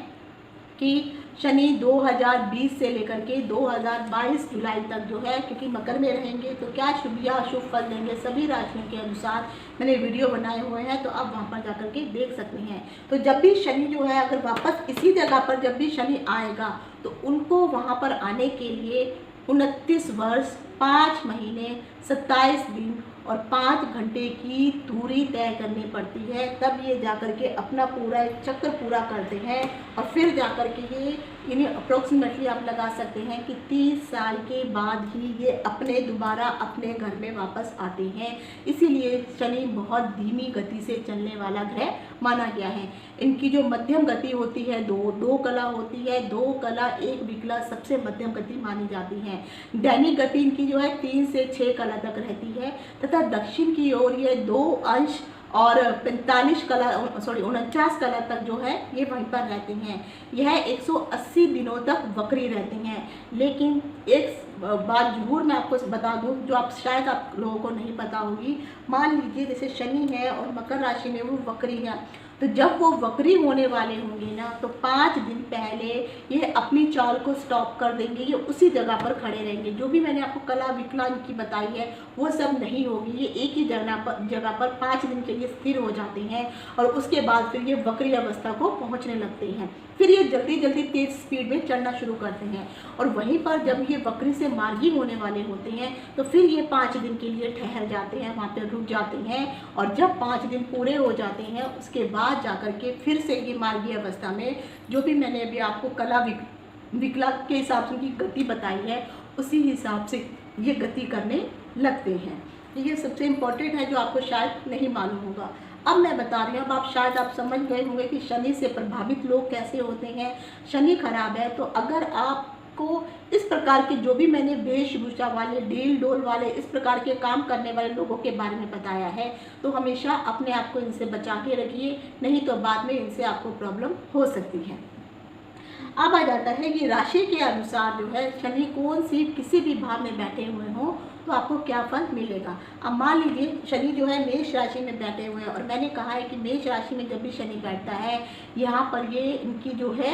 कि शनि 2020 से लेकर के 2022 जुलाई तक जो है, क्योंकि मकर में रहेंगे तो क्या शुभ या अशुभ फल देंगे सभी राशियों के अनुसार मैंने वीडियो बनाए हुए हैं, तो आप वहाँ पर जाकर के देख सकते हैं। तो जब भी शनि जो है अगर वापस इसी जगह पर जब भी शनि आएगा तो उनको वहाँ पर आने के लिए 29 वर्ष 5 महीने 27 दिन और 5 घंटे की दूरी तय करनी पड़ती है, तब ये जाकर के अपना पूरा एक चक्कर पूरा करते हैं और फिर जाकर के ये यानी अप्रोक्सीमेटली आप लगा सकते हैं कि 30 साल के बाद ही ये दोबारा अपने घर में वापस आते हैं। इसीलिए शनि बहुत धीमी गति से चलने वाला ग्रह माना गया है। इनकी जो मध्यम गति होती है, दो कला होती है, 2 कला 1 विकला सबसे मध्यम गति मानी जाती है। दैनिक गति इनकी जो है 3 से 6 कला तक रहती है तथा दक्षिण की ओर ये 2 अंश और 49 कला तक जो है ये वहीं पर रहते हैं। यह 180 दिनों तक वक्री रहते हैं। लेकिन एक बात जरूर मैं आपको बता दूं जो शायद आप लोगों को नहीं पता होगी। मान लीजिए जैसे शनि है और मकर राशि में वो वक्री है, तो जब वो वक्री होने वाले होंगे ना तो 5 दिन पहले ये अपनी चाल को स्टॉप कर देंगे, ये उसी जगह पर खड़े रहेंगे। जो भी मैंने आपको कला विकला की बताई है वो सब नहीं होगी, ये एक ही जगह पर 5 दिन के लिए स्थिर हो जाते हैं और उसके बाद फिर ये वक्री अवस्था को पहुंचने लगते हैं। फिर ये जल्दी जल्दी तेज स्पीड में चढ़ना शुरू करते हैं और वहीं पर जब ये वक्री से मार्गी होने वाले होते हैं तो फिर ये 5 दिन के लिए ठहर जाते हैं, वहाँ पर रुक जाते हैं और जब 5 दिन पूरे हो जाते हैं उसके बाद जाकर के फिर से ये मार्गी अवस्था में जो भी मैंने अभी आपको कला विकला के हिसाब से उनकी गति बताई है उसी हिसाब से ये गति करने लगते हैं। ये सबसे इम्पोर्टेंट है जो आपको शायद नहीं मालूम होगा। अब मैं बता रही हूँ, अब आप समझ गए होंगे कि शनि से प्रभावित लोग कैसे होते हैं। शनि खराब है तो अगर आपको इस प्रकार के जो भी मैंने वेशभूषा वाले, डील डोल वाले, इस प्रकार के काम करने वाले लोगों के बारे में बताया है तो हमेशा अपने आप को इनसे बचा के रखिए, नहीं तो बाद में इनसे आपको प्रॉब्लम हो सकती है। अब आ जाता है कि राशि के अनुसार जो है शनि कौन सी किसी भी भाव में बैठे हुए हों तो आपको क्या फल मिलेगा। अब मान लीजिए शनि जो है मेष राशि में बैठे हुए हैं और मैंने कहा है कि मेष राशि में जब भी शनि बैठता है यहाँ पर ये इनकी जो है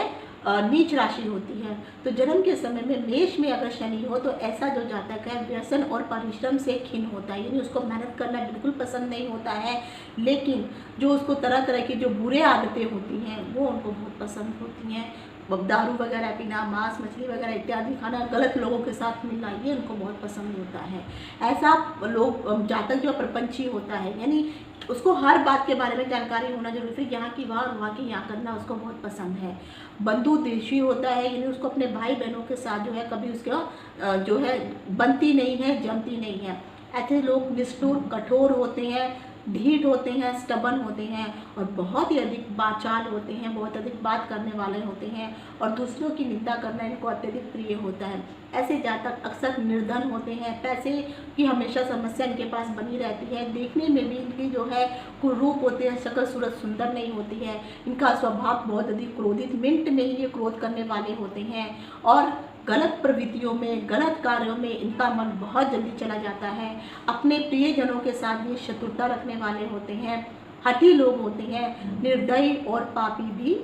नीच राशि होती है। तो जन्म के समय में मेष में अगर शनि हो तो ऐसा जो जातक है व्यसन और परिश्रम से खिन्न होता है, यानी उसको मेहनत करना बिल्कुल पसंद नहीं होता है, लेकिन जो उसको तरह तरह की जो बुरे आदतें होती हैं वो उनको बहुत पसंद होती हैं। दारू वगैरह पीना, मांस मछली वगैरह इत्यादि खाना, गलत लोगों के साथ मिलना, ये उनको बहुत पसंद होता है। ऐसा लोग जातक जो प्रपंची होता है यानी उसको हर बात के बारे में जानकारी होना जरूरी है, यहाँ की वहाँ की यहाँ करना उसको बहुत पसंद है। बंधु देशी होता है यानी उसको अपने भाई बहनों के साथ जो है कभी उसका जो है बनती नहीं है, जमती नहीं है। ऐसे लोग निष्ठुर, कठोर होते हैं, ढीठ होते हैं, स्टबन होते हैं और बहुत ही अधिक बाचाल होते हैं, बहुत अधिक बात करने वाले होते हैं और दूसरों की निंदा करना इनको अत्यधिक प्रिय होता है। ऐसे जातक अक्सर निर्धन होते हैं, पैसे की हमेशा समस्या इनके पास बनी रहती है। देखने में भी इनकी जो है कुरूप होते हैं, शक्ल सूरत सुंदर नहीं होती है। इनका स्वभाव बहुत अधिक क्रोधित, मिनट में ही ये क्रोध करने वाले होते हैं और गलत प्रवृत्तियों में, गलत कार्यों में इनका मन बहुत जल्दी चला जाता है। अपने प्रियजनों के साथ ये शत्रुता रखने वाले होते हैं, हठी लोग होते हैं, निर्दयी और पापी भी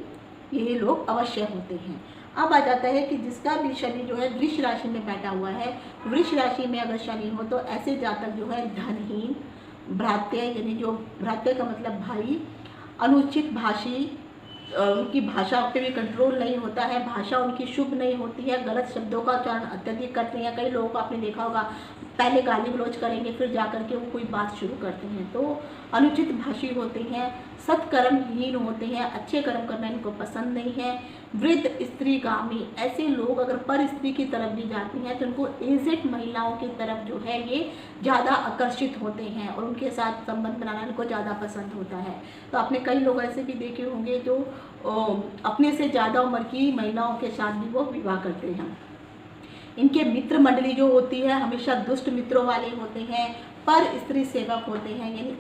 ये लोग अवश्य होते हैं। अब आ जाता है कि जिसका भी शनि जो है वृष राशि में बैठा हुआ है, वृष राशि में अगर शनि हो तो ऐसे जातक जो है धनहीन, भ्रात्य यानी जो भ्रात्य का मतलब भाई, अनुचित भाषी, उनकी भाषा पे भी कंट्रोल नहीं होता है, भाषा उनकी शुभ नहीं होती है, गलत शब्दों का उच्चारण अत्यधिक करते हैं। कई लोगों को आपने देखा होगा पहले गाली गलौज करेंगे फिर जाकर के वो कोई बात शुरू करते हैं, तो अनुचित भाषी होते हैं, सत्कर्महीन होते हैं, अच्छे कर्म करना इनको पसंद नहीं है। वृद्ध स्त्रीगामी, ऐसे लोग अगर पर स्त्री की तरफ भी जाती हैं तो उनको एजेड महिलाओं की तरफ जो है ये ज़्यादा आकर्षित होते हैं और उनके साथ संबंध बनाना इनको ज़्यादा पसंद होता है। तो आपने कई लोग ऐसे भी देखे होंगे जो अपने से ज़्यादा उम्र की महिलाओं के साथ भी वो विवाह करते हैं। इनके मित्र मंडली जो होती है हमेशा दुष्ट मित्रों वाले होते हैं, पर स्त्री सेवक होते हैं, यानी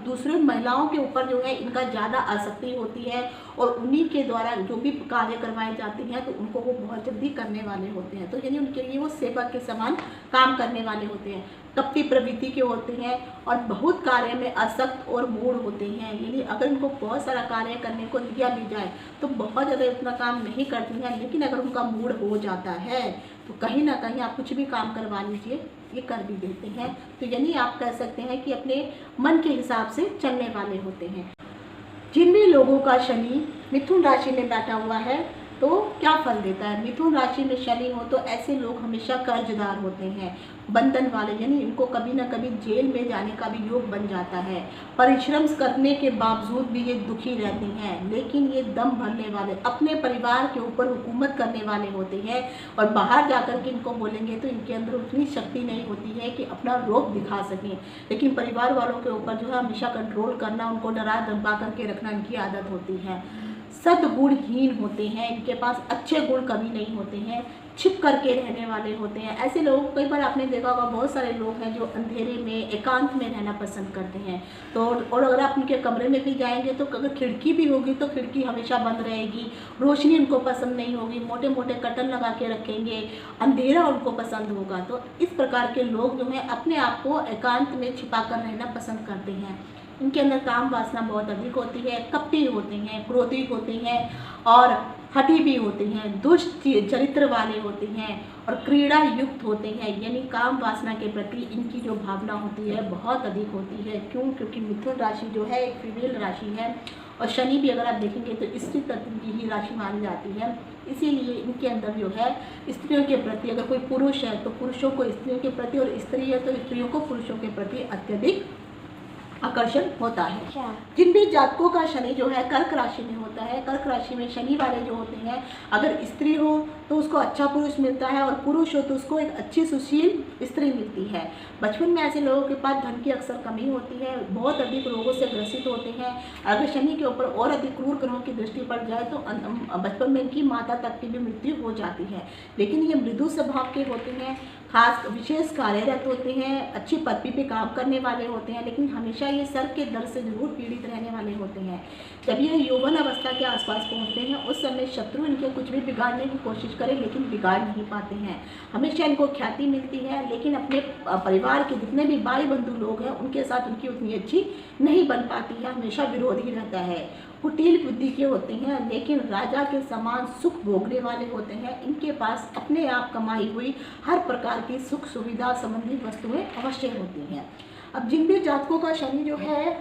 दूसरे महिलाओं के ऊपर जो है इनका ज़्यादा आसक्ति होती है और उन्हीं के द्वारा जो भी कार्य करवाए जाते हैं तो उनको वो बहुत जल्दी करने वाले होते हैं। तो यानी उनके लिए वो सेवक के समान काम करने वाले होते हैं, कपटी प्रवृत्ति के होते हैं और बहुत कार्य में आसक्त और मूढ़ होते हैं। यानी अगर इनको बहुत सारा कार्य करने को दिया भी जाए तो बहुत ज़्यादा उतना काम नहीं करती हैं, लेकिन अगर उनका मूड हो जाता है तो कहीं ना कहीं आप कुछ भी काम करवा लीजिए ये कर भी देते हैं। तो यानी आप कह सकते हैं कि अपने मन के हिसाब से चलने वाले होते हैं। जिन भी लोगों का शनि मिथुन राशि में बैठा हुआ है तो क्या फल देता है। मिथुन राशि में शनि हो तो ऐसे लोग हमेशा कर्जदार होते हैं, बंधन वाले, यानी इनको कभी ना कभी जेल में जाने का भी योग बन जाता है। परिश्रम करने के बावजूद भी ये दुखी रहते हैं, लेकिन ये दम भरने वाले, अपने परिवार के ऊपर हुकूमत करने वाले होते हैं और बाहर जाकर के इनको बोलेंगे तो इनके अंदर उतनी शक्ति नहीं होती है कि अपना रोब दिखा सकें। लेकिन परिवार वालों के ऊपर जो है हमेशा कंट्रोल करना, उनको डरा धमका करके रखना इनकी आदत होती है। सद्गुणहीन होते हैं, इनके पास अच्छे गुण कभी नहीं होते हैं, छिप करके रहने वाले होते हैं। ऐसे लोग, कई बार आपने देखा होगा, बहुत सारे लोग हैं जो अंधेरे में, एकांत में रहना पसंद करते हैं। तो और अगर आप उनके कमरे में भी जाएंगे तो अगर खिड़की भी होगी तो खिड़की हमेशा बंद रहेगी, रोशनी उनको पसंद नहीं होगी, मोटे मोटे कर्टन लगा के रखेंगे, अंधेरा उनको पसंद होगा। तो इस प्रकार के लोग जो हैं अपने आप को एकांत में छिपा कर रहना पसंद करते हैं। इनके अंदर काम वासना बहुत अधिक होती है, कपटी होते हैं, क्रोधी होते हैं और हठी भी होते हैं, दुष्ट चरित्र वाले होते हैं और क्रीड़ा युक्त होते हैं। यानी काम वासना के प्रति इनकी जो भावना होती है बहुत अधिक होती है। क्यों? क्योंकि मिथुन राशि जो है एक फीमेल राशि है और शनि भी अगर आप देखेंगे तो स्त्री तत्व की ही राशि मानी जाती है। इसीलिए इनके अंदर जो है स्त्रियों के प्रति, अगर कोई पुरुष है तो पुरुषों को स्त्रियों के प्रति, और स्त्री है तो स्त्रियों को पुरुषों के प्रति अत्यधिक आकर्षण होता है। जिन भी जातकों का शनि जो है कर्क राशि में होता है, कर्क राशि में शनि वाले जो होते हैं, अगर स्त्री हो तो उसको अच्छा पुरुष मिलता है और पुरुष हो तो उसको एक अच्छी सुशील स्त्री मिलती है। बचपन में ऐसे लोगों के पास धन की अक्सर कमी होती है, बहुत अधिक रोगों से ग्रसित होते हैं। अगर शनि के ऊपर और अधिक क्रूर ग्रहों की दृष्टि पड़ जाए तो बचपन में इनकी माता तक की भी मृत्यु हो जाती है। लेकिन ये मृदु स्वभाव के होते हैं, खास विशेष कार्यरत होते हैं, अच्छी पदवी पे काम करने वाले होते हैं, लेकिन हमेशा ये सर के दर्द से जरूर पीड़ित रहने वाले होते हैं। जब ये यौवन अवस्था के आसपास पहुंचते हैं उस समय शत्रु इनके कुछ भी बिगाड़ने की कोशिश करें लेकिन बिगाड़ नहीं पाते हैं। हमेशा इनको ख्याति मिलती है, लेकिन अपने परिवार के जितने भी भाई बंधु लोग हैं उनके साथ उनकी उतनी अच्छी नहीं बन पाती है, हमेशा विरोध ही रहता है। कुटिल बुद्धि के होते हैं, लेकिन राजा के समान सुख भोगने वाले होते हैं। इनके पास अपने आप कमाई हुई हर प्रकार की सुख सुविधा संबंधी वस्तुएं अवश्य होती हैं। अब जिन भी जातकों का शनि जो है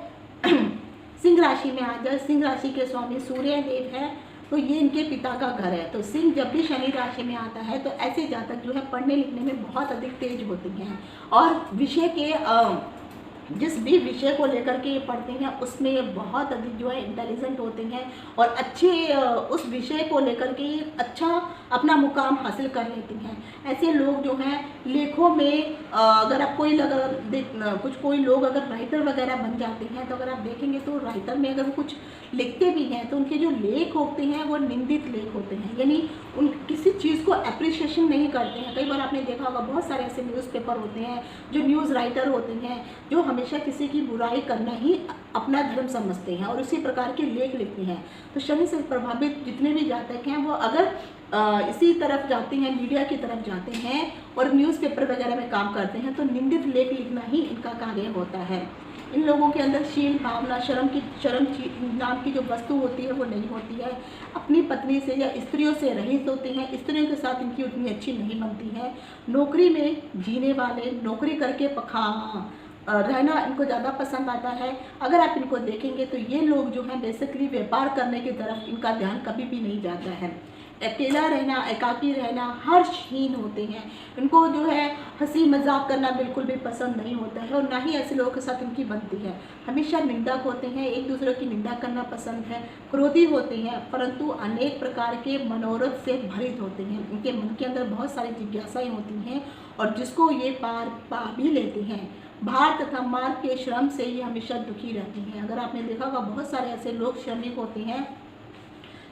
सिंह राशि में आ जाए, सिंह राशि के स्वामी सूर्य देव है, तो ये इनके पिता का घर है। तो सिंह जब भी शनि राशि में आता है तो ऐसे जातक जो है पढ़ने लिखने में बहुत अधिक तेज होते हैं और विषय के जिस भी विषय को लेकर के ये पढ़ते हैं उसमें ये बहुत अधिक जो है इंटेलिजेंट होते हैं और अच्छे उस विषय को लेकर के ये अच्छा अपना मुकाम हासिल कर लेते हैं। ऐसे लोग जो हैं लेखों में अगर आप कोई लोग अगर राइटर वगैरह बन जाते हैं तो अगर आप देखेंगे तो राइटर में अगर वो कुछ लिखते भी हैं तो उनके जो लेख होते हैं वो निंदित लेख होते हैं, यानी उन किसी चीज़ को अप्रिशिएशन नहीं करते हैं। कई बार आपने देखा होगा बहुत सारे ऐसे न्यूज़पेपर होते हैं जो न्यूज़ राइटर होते हैं जो हमेशा किसी की बुराई करना ही अपना धर्म समझते हैं और उसी प्रकार के लेख लिखते हैं। तो शनि से प्रभावित जितने भी जातक हैं वो अगर इसी तरफ जाते हैं, मीडिया की तरफ जाते हैं और न्यूज़पेपर वगैरह में काम करते हैं तो निंदित लेख लिखना ही इनका कार्य होता है। इन लोगों के अंदर शील भावना, शर्म नाम की जो वस्तु होती है वो नहीं होती है। अपनी पत्नी से या स्त्रियों से रहित होते हैं, स्त्रियों के साथ इनकी उतनी अच्छी नहीं बनती है। नौकरी में जीने वाले, नौकरी करके रहना इनको ज़्यादा पसंद आता है। अगर आप इनको देखेंगे तो ये लोग जो हैं बेसिकली व्यापार करने की तरफ इनका ध्यान कभी भी नहीं जाता है। अकेला रहना, एकाकी रहना, हर्षहीन होते हैं। इनको जो है हंसी मजाक करना बिल्कुल भी पसंद नहीं होता है और ना ही ऐसे लोगों के साथ इनकी बनती है। हमेशा निंदक होते हैं, एक दूसरे की निंदा करना पसंद है, क्रोधी होते हैं, परंतु अनेक प्रकार के मनोरथ से भरित होते हैं। इनके मन के अंदर बहुत सारी जिज्ञासाएं होती हैं और जिसको ये पा भी लेते हैं। भार तथा मार्ग के श्रम से ये हमेशा दुखी रहती हैं। अगर आपने देखा होगा बहुत सारे ऐसे लोग श्रमिक होते हैं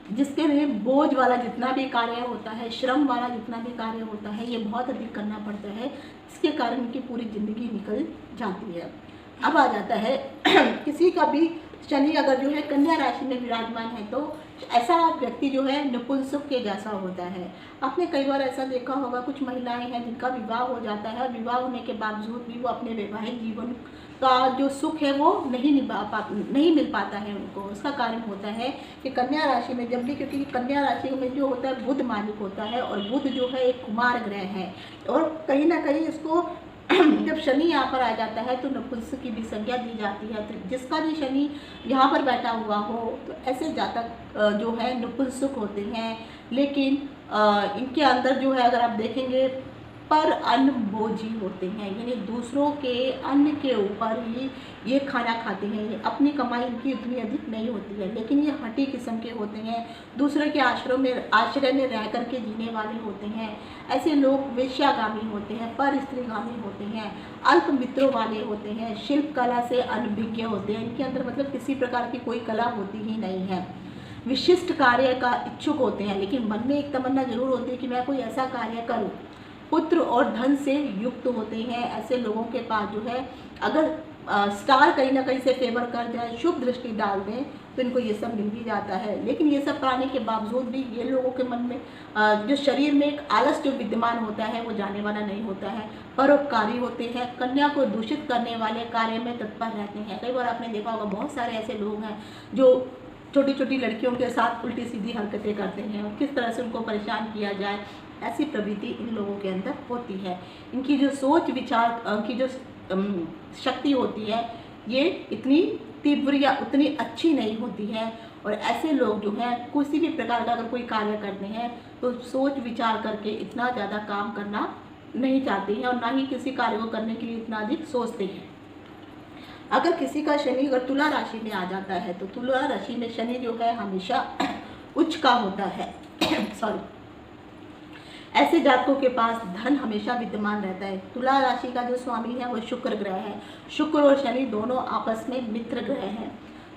जिसके लिए बोझ वाला जितना भी कार्य होता है, श्रम वाला जितना भी कार्य होता है, ये बहुत अधिक करना पड़ता है, इसके कारण इनकी पूरी ज़िंदगी निकल जाती है। अब आ जाता है किसी का भी शनि अगर जो है कन्या राशि में विराजमान है तो ऐसा व्यक्ति जो है नपुंसक के जैसा होता है। आपने कई बार ऐसा देखा होगा, कुछ महिलाएं हैं जिनका विवाह हो जाता है, विवाह होने के बावजूद भी वो अपने वैवाहिक जीवन का जो सुख है वो नहीं मिल पाता है उनको। उसका कारण होता है कि कन्या राशि में जब भी, क्योंकि कन्या राशि में जो होता है बुध मालिक होता है और बुध जो है एक कुमार ग्रह है और कहीं ना कहीं इसको जब शनि यहाँ पर आ जाता है तो नपुंसक की भी संज्ञा दी जाती है। तो जिसका भी शनि यहाँ पर बैठा हुआ हो तो ऐसे जातक जो है नपुंसक होते हैं, लेकिन इनके अंदर जो है अगर आप देखेंगे पर अन्न भोजी होते हैं, यानी दूसरों के अन्न के ऊपर ही ये खाना खाते हैं। ये अपनी कमाई इनकी उतनी अधिक नहीं होती है, लेकिन ये हठी किस्म के होते हैं, दूसरे के आश्रय में रह कर के जीने वाले होते हैं। ऐसे लोग वेश्यागामी होते हैं, पर स्त्रीगामी होते हैं, अल्प मित्रों वाले होते हैं, शिल्प कला से अनभिज्ञ होते हैं। इनके अंदर मतलब किसी प्रकार की कोई कला होती ही नहीं है। विशिष्ट कार्य का इच्छुक होते हैं, लेकिन मन में एक तमन्ना जरूर होती है कि मैं कोई ऐसा कार्य करूं। पुत्र और धन से युक्त होते हैं। ऐसे लोगों के पास जो है अगर स्टार कहीं ना कहीं से फेवर कर जाए, शुभ दृष्टि डाल दें, तो इनको ये सब मिल भी जाता है। लेकिन ये सब पाने के बावजूद भी ये लोगों के मन में जो शरीर में एक आलस जो विद्यमान होता है वो जाने वाला नहीं होता है। परोपकारी होते हैं, कन्या को दूषित करने वाले कार्य में तत्पर रहते हैं। कई बार आपने देखा होगा बहुत सारे ऐसे लोग हैं जो छोटी छोटी लड़कियों के साथ उल्टी सीधी हरकतें करते हैं और किस तरह से उनको परेशान किया जाए, ऐसी प्रवृत्ति इन लोगों के अंदर होती है। इनकी जो सोच विचार की जो शक्ति होती है ये इतनी तीव्र या उतनी अच्छी नहीं होती है। और ऐसे लोग जो हैं किसी भी प्रकार का अगर कोई कार्य करते हैं तो सोच विचार करके इतना ज़्यादा काम करना नहीं चाहते हैं और ना ही किसी कार्य को करने के लिए इतना अधिक सोचते हैं। अगर किसी का शनि अगर तुला राशि में आ जाता है तो तुला राशि में शनि जो है हमेशा उच्च का होता है सॉरी, ऐसे जातकों के पास धन हमेशा विद्यमान रहता है। तुला राशि का जो स्वामी है वो शुक्र ग्रह है। शुक्र और शनि दोनों आपस में मित्र ग्रह हैं।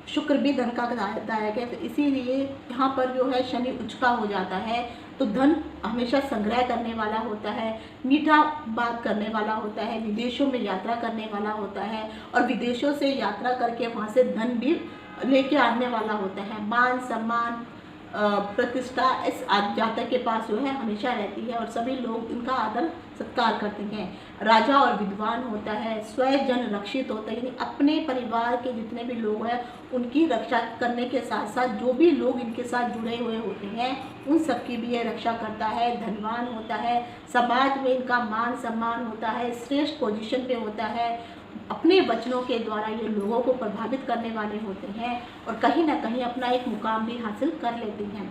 शुक्र भी धन का दायक है, तो इसीलिए यहाँ पर जो है शनि उच्च का हो जाता है तो धन हमेशा संग्रह करने वाला होता है, मीठा बात करने वाला होता है, विदेशों में यात्रा करने वाला होता है और विदेशों से यात्रा करके वहाँ से धन भी लेके आने वाला होता है। मान सम्मान प्रतिष्ठा इस जातक के पास जो है हमेशा रहती है और सभी लोग इनका आदर सत्कार करते हैं। राजा और विद्वान होता है, स्वयं जन रक्षित होता है, यानी अपने परिवार के जितने भी लोग हैं उनकी रक्षा करने के साथ साथ जो भी लोग इनके साथ जुड़े हुए होते हैं उन सब की भी ये रक्षा करता है। धनवान होता है, समाज में इनका मान सम्मान होता है, श्रेष्ठ पोजीशन पे होता है। अपने वचनों के द्वारा ये लोगों को प्रभावित करने वाले होते हैं और कहीं ना कहीं अपना एक मुकाम भी हासिल कर लेते हैं।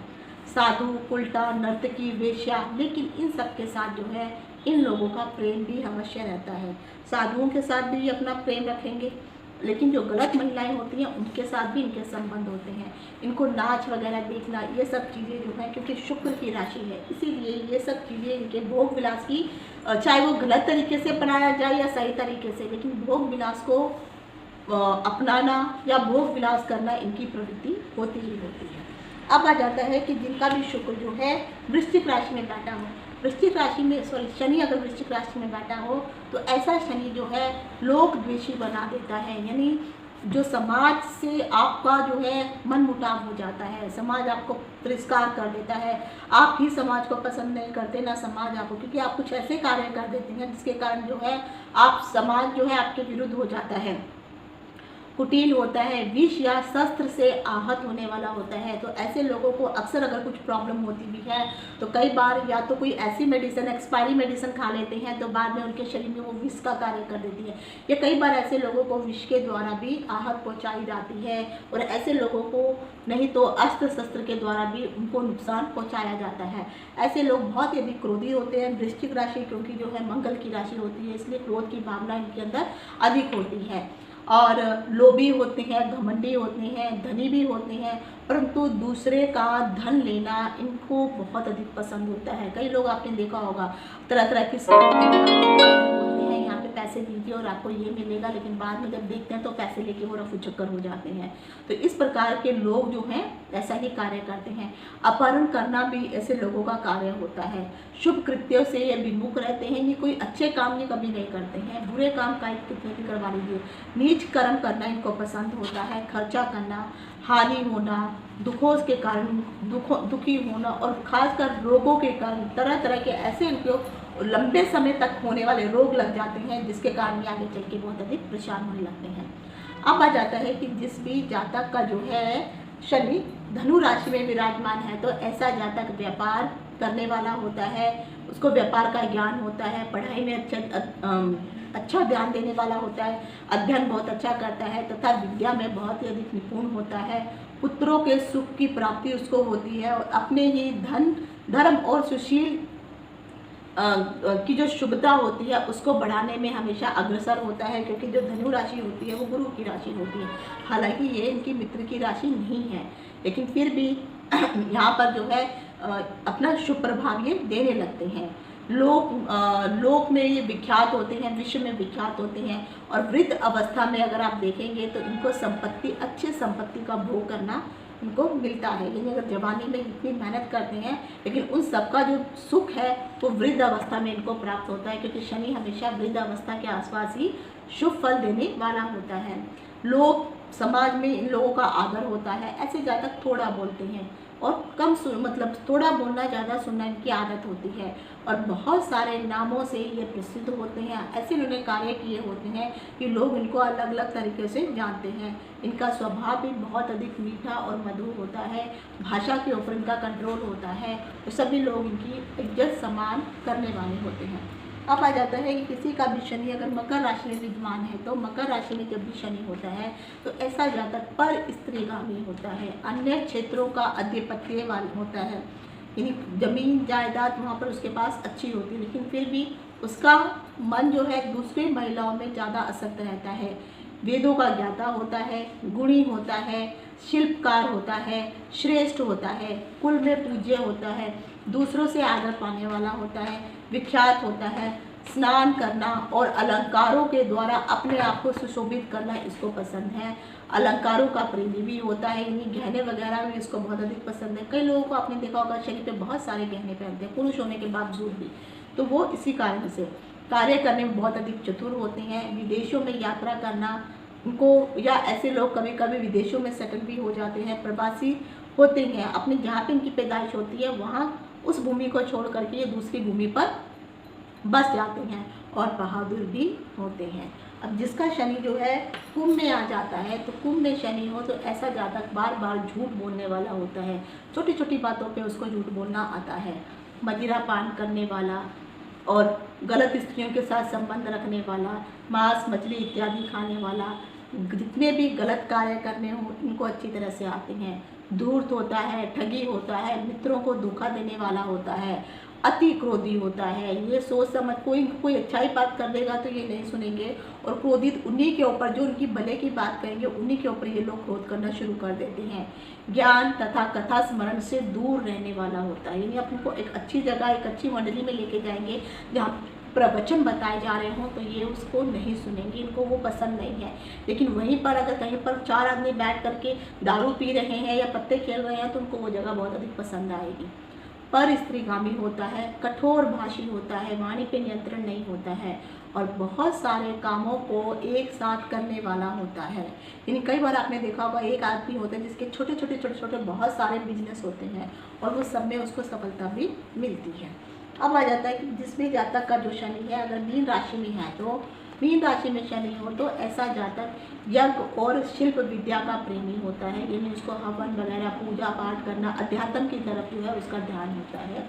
साधु, उल्टा, नर्तकी, वेश्या, लेकिन इन सब के साथ जो है इन लोगों का प्रेम भी अवश्य रहता है। साधुओं के साथ भी अपना प्रेम रखेंगे, लेकिन जो गलत महिलाएं होती हैं उनके साथ भी इनके संबंध होते हैं। इनको नाच वगैरह देखना ये सब चीज़ें जो हैं क्योंकि शुक्र की राशि है इसीलिए ये सब चीज़ें इनके भोग विलास की, चाहे वो गलत तरीके से अपनाया जाए या सही तरीके से, लेकिन भोग विलास को अपनाना या भोग विलास करना इनकी प्रवृत्ति होती ही होती है। अब आ जाता है कि जिनका भी शुक्र जो है वृश्चिक राशि में बैठा हो, वृश्चिक राशि में शनि अगर वृश्चिक राशि में बैठा हो तो ऐसा शनि जो है लोक द्वेषी बना देता है, यानी जो समाज से आपका जो है मन मुटाव हो जाता है, समाज आपको तिरस्कार कर देता है, आप ही समाज को पसंद नहीं करते ना समाज आपको, क्योंकि आप कुछ ऐसे कार्य कर देते हैं जिसके कारण जो है आप समाज जो है आपके विरुद्ध हो जाता है। कुटिल होता है, विष या शस्त्र से आहत होने वाला होता है। तो ऐसे लोगों को अक्सर अगर कुछ प्रॉब्लम होती भी है तो कई बार या तो कोई ऐसी मेडिसिन एक्सपायरी मेडिसिन खा लेते हैं तो बाद में उनके शरीर में वो विष का कार्य कर देती है, या कई बार ऐसे लोगों को विष के द्वारा भी आहत पहुँचाई जाती है और ऐसे लोगों को नहीं तो अस्त्र शस्त्र के द्वारा भी उनको नुकसान पहुँचाया जाता है। ऐसे लोग बहुत ही अधिक क्रोधी होते हैं। वृश्चिक राशि क्योंकि जो है मंगल की राशि होती है इसलिए क्रोध की भावना इनके अंदर अधिक होती है और लोभी होते हैं, घमंडी होते हैं, धनी भी होते हैं, परंतु दूसरे का धन लेना इनको बहुत अधिक पसंद होता है। कई लोग आपने देखा होगा तरह तरह की होते हैं, यहाँ पे पैसे दीजिए और आपको ये मिलेगा, लेकिन बाद में जब देखते हैं तो पैसे लेके वो रफू चक्कर हो जाते हैं। तो इस प्रकार के लोग जो हैं ऐसा ही कार्य करते हैं। अपहरण करना भी ऐसे लोगों का कार्य होता है। शुभ कृत्यों से ये विमुख रहते हैं, ये कोई अच्छे काम ये कभी नहीं करते हैं, बुरे काम का कितने भी करवा लीजिए। नीच कर्म करना इनको पसंद होता है, खर्चा करना, हानि होना, दुखों के कारण दुखी होना और खासकर रोगों के कारण तरह तरह के ऐसे इनको लंबे समय तक होने वाले रोग लग जाते हैं जिसके कारण ये आगे चल के बहुत अधिक परेशान होने लगते हैं। अब आ जाता है कि जिस भी जातक का जो है शनि धनु राशि में विराजमान है तो ऐसा जातक व्यापार करने वाला होता है, उसको व्यापार का ज्ञान होता है, पढ़ाई में अच्छा ध्यान देने वाला होता है, अध्ययन बहुत अच्छा करता है तथा विद्या में बहुत ही अधिक निपुण होता है। पुत्रों के सुख की प्राप्ति उसको होती है और अपने ही धन धर्म और सुशील की जो शुभता होती है उसको बढ़ाने में हमेशा अग्रसर होता है, क्योंकि जो धनु राशि होती है वो गुरु की राशि होती है। हालांकि ये इनकी मित्र की राशि नहीं है, लेकिन फिर भी यहाँ पर जो है अपना शुभ प्रभाव ये देने लगते हैं। लोक में ये विख्यात होते हैं, विश्व में विख्यात होते हैं। और वृद्ध अवस्था में अगर आप देखेंगे तो इनको संपत्ति, अच्छी संपत्ति का भोग करना इनको मिलता है। यानी अगर जवानी में इतनी मेहनत करते हैं लेकिन उन सबका जो सुख है वो वृद्ध अवस्था में इनको प्राप्त होता है, क्योंकि शनि हमेशा वृद्ध अवस्था के आसपास ही शुभ फल देने वाला होता है। लोग समाज में इन लोगों का आदर होता है। ऐसे जातक थोड़ा बोलते हैं और कम मतलब थोड़ा बोलना ज़्यादा सुनना इनकी आदत होती है और बहुत सारे नामों से ये प्रसिद्ध होते हैं। ऐसे इन्होंने कार्य किए होते हैं कि लोग इनको अलग अलग तरीके से जानते हैं। इनका स्वभाव भी बहुत अधिक मीठा और मधुर होता है, भाषा के ऊपर इनका कंट्रोल होता है तो सभी लोग इनकी इज्जत सम्मान करने वाले होते हैं। अब आ जाता है कि किसी का भी शनि अगर मकर राशि में विद्यमान है तो मकर राशि में जब भी शनि होता है तो ऐसा जातक पर स्त्रीगामी होता है, अन्य क्षेत्रों का आधिपत्य वाला होता है। यानी जमीन जायदाद वहाँ पर उसके पास अच्छी होती है, लेकिन फिर भी उसका मन जो है दूसरी महिलाओं में ज़्यादा आसक्त रहता है। वेदों का ज्ञाता होता है, गुणी होता है, शिल्पकार होता है, श्रेष्ठ होता है, कुल में पूज्य होता है, दूसरों से आदर पाने वाला होता है, विख्यात होता है। स्नान करना और अलंकारों के द्वारा अपने आप को सुशोभित करना इसको पसंद है। अलंकारों का प्रेमी भी होता है, यानी गहने वगैरह भी इसको बहुत अधिक पसंद है। कई लोगों को आपने देखा होगा शरीर पे बहुत सारे गहने पहनते हैं पुरुष होने के बावजूद भी, तो वो इसी कारण से कार्य करने में बहुत अधिक चतुर होते हैं। विदेशों में यात्रा करना उनको, या ऐसे लोग कभी कभी विदेशों में सेटल भी हो जाते हैं, प्रवासी होते हैं। अपने जहाँ पे इनकी पैदाइश होती है वहाँ उस भूमि को छोड़ करके ये दूसरी भूमि पर बस जाते हैं और बहादुर भी होते हैं। अब जिसका शनि जो है कुंभ में आ जाता है तो कुंभ में शनि हो तो ऐसा जातक बार बार झूठ बोलने वाला होता है, छोटी छोटी बातों पे उसको झूठ बोलना आता है। मदिरा पान करने वाला और गलत स्त्रियों के साथ संबंध रखने वाला, मांस मछली इत्यादि खाने वाला, जितने भी गलत कार्य करने हो इनको अच्छी तरह से आते हैं। धूर्त होता है, ठगी होता है, मित्रों को धोखा देने वाला होता है, अति क्रोधी होता है। ये सोच समझ कोई अच्छाई बात कर देगा तो ये नहीं सुनेंगे और क्रोधित उन्हीं के ऊपर, जो उनकी भले की बात करेंगे उन्हीं के ऊपर ये लोग क्रोध करना शुरू कर देते हैं। ज्ञान तथा कथा स्मरण से दूर रहने वाला होता है, यानी अपने को एक अच्छी जगह, एक अच्छी मंडली में लेके जाएंगे जहाँ प्रवचन बताए जा रहे हों तो ये उसको नहीं सुनेंगे, इनको वो पसंद नहीं है। लेकिन वहीं पर अगर कहीं पर 4 आदमी बैठ करके दारू पी रहे हैं या पत्ते खेल रहे हैं तो उनको वो जगह बहुत अधिक पसंद आएगी। पर स्त्रीगामी होता है, कठोर भाषी होता है, वाणी पे नियंत्रण नहीं होता है और बहुत सारे कामों को एक साथ करने वाला होता है। यानी कई बार आपने देखा होगा एक आदमी होता है जिसके छोटे छोटे बहुत सारे बिजनेस होते हैं और वो सब में उसको सफलता भी मिलती है। अब आ जाता है कि जिसमें जातक का जो शनि है अगर मीन राशि में है तो मीन राशि में शनि हो तो ऐसा जातक यज्ञ और शिल्प विद्या का प्रेमी होता है, यानी उसको हवन वगैरह पूजा पाठ करना, अध्यात्म की तरफ जो है उसका ध्यान होता है।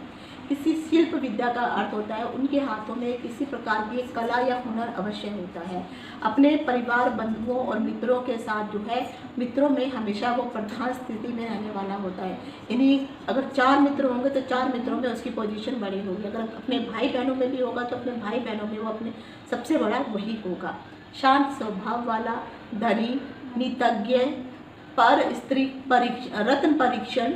किसी शिल्प विद्या का अर्थ होता है उनके हाथों में किसी प्रकार की कला या हुनर अवश्य होता है। अपने परिवार बंधुओं और मित्रों के साथ जो है मित्रों में हमेशा वो प्रधान स्थिति में रहने वाला होता है। यानी अगर 4 मित्र होंगे तो 4 मित्रों में उसकी पोजीशन बड़ी होगी, अगर अपने भाई बहनों में भी होगा तो अपने भाई बहनों में वो अपने सबसे बड़ा वही होगा। शांत स्वभाव वाला, धनी, नीतज्ञ, पर स्त्री रत्न परीक्षण,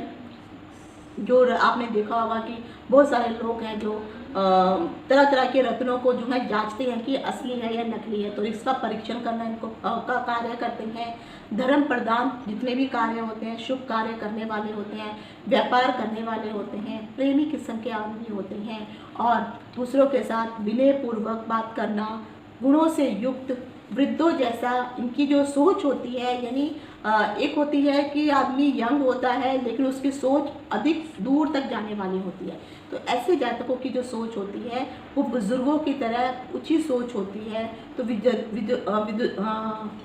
जो आपने देखा होगा कि बहुत सारे लोग हैं जो तरह तरह के रत्नों को जो है जांचते हैं कि असली है या नकली है, तो इसका परीक्षण करना इनको का कार्य करते हैं। धर्म प्रदान जितने भी कार्य होते हैं शुभ कार्य करने वाले होते हैं, व्यापार करने वाले होते हैं, प्रेमी किस्म के आदमी होते हैं और दूसरों के साथ विनय पूर्वक बात करना, गुणों से युक्त, वृद्धों जैसा इनकी जो सोच होती है, यानी एक होती है कि आदमी यंग होता है लेकिन उसकी सोच अधिक दूर तक जाने वाली होती है। तो ऐसे जातकों की जो सोच होती है वो बुज़ुर्गों की तरह ऊंची सोच होती है। तो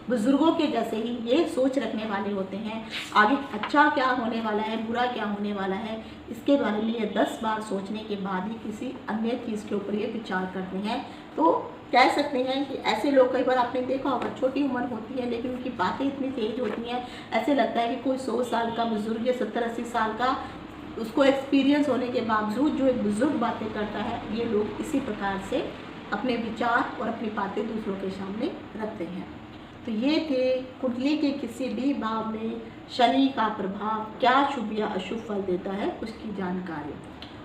बुज़ुर्गों के जैसे ही ये सोच रखने वाले होते हैं। आगे अच्छा क्या होने वाला है, बुरा क्या होने वाला है, इसके बारे में ये 10 बार सोचने के बाद ही किसी अन्य चीज़ के ऊपर ये विचार करते हैं। तो कह सकते हैं कि ऐसे लोग, कई बार आपने देखा होगा, छोटी उम्र होती है लेकिन उनकी बातें इतनी तेज होती हैं, ऐसे लगता है कि कोई 100 साल का बुजुर्ग या 70-80 साल का, उसको एक्सपीरियंस होने के बावजूद जो एक बुजुर्ग बातें करता है, ये लोग इसी प्रकार से अपने विचार और अपनी बातें दूसरों के सामने रखते हैं। तो ये थे कुंडली के किसी भी भाव में शनि का प्रभाव क्या शुभ या अशुभ फल देता है उसकी जानकारी।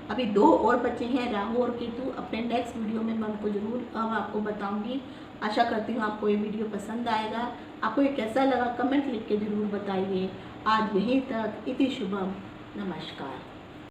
अभी 2 और बचे हैं, राहु और केतु। अपने नेक्स्ट वीडियो में मैं उनको जरूर आपको बताऊंगी। आशा करती हूँ आपको ये वीडियो पसंद आएगा। आपको ये कैसा लगा कमेंट लिख के ज़रूर बताइए। आज यहीं तक। इति शुभम। नमस्कार।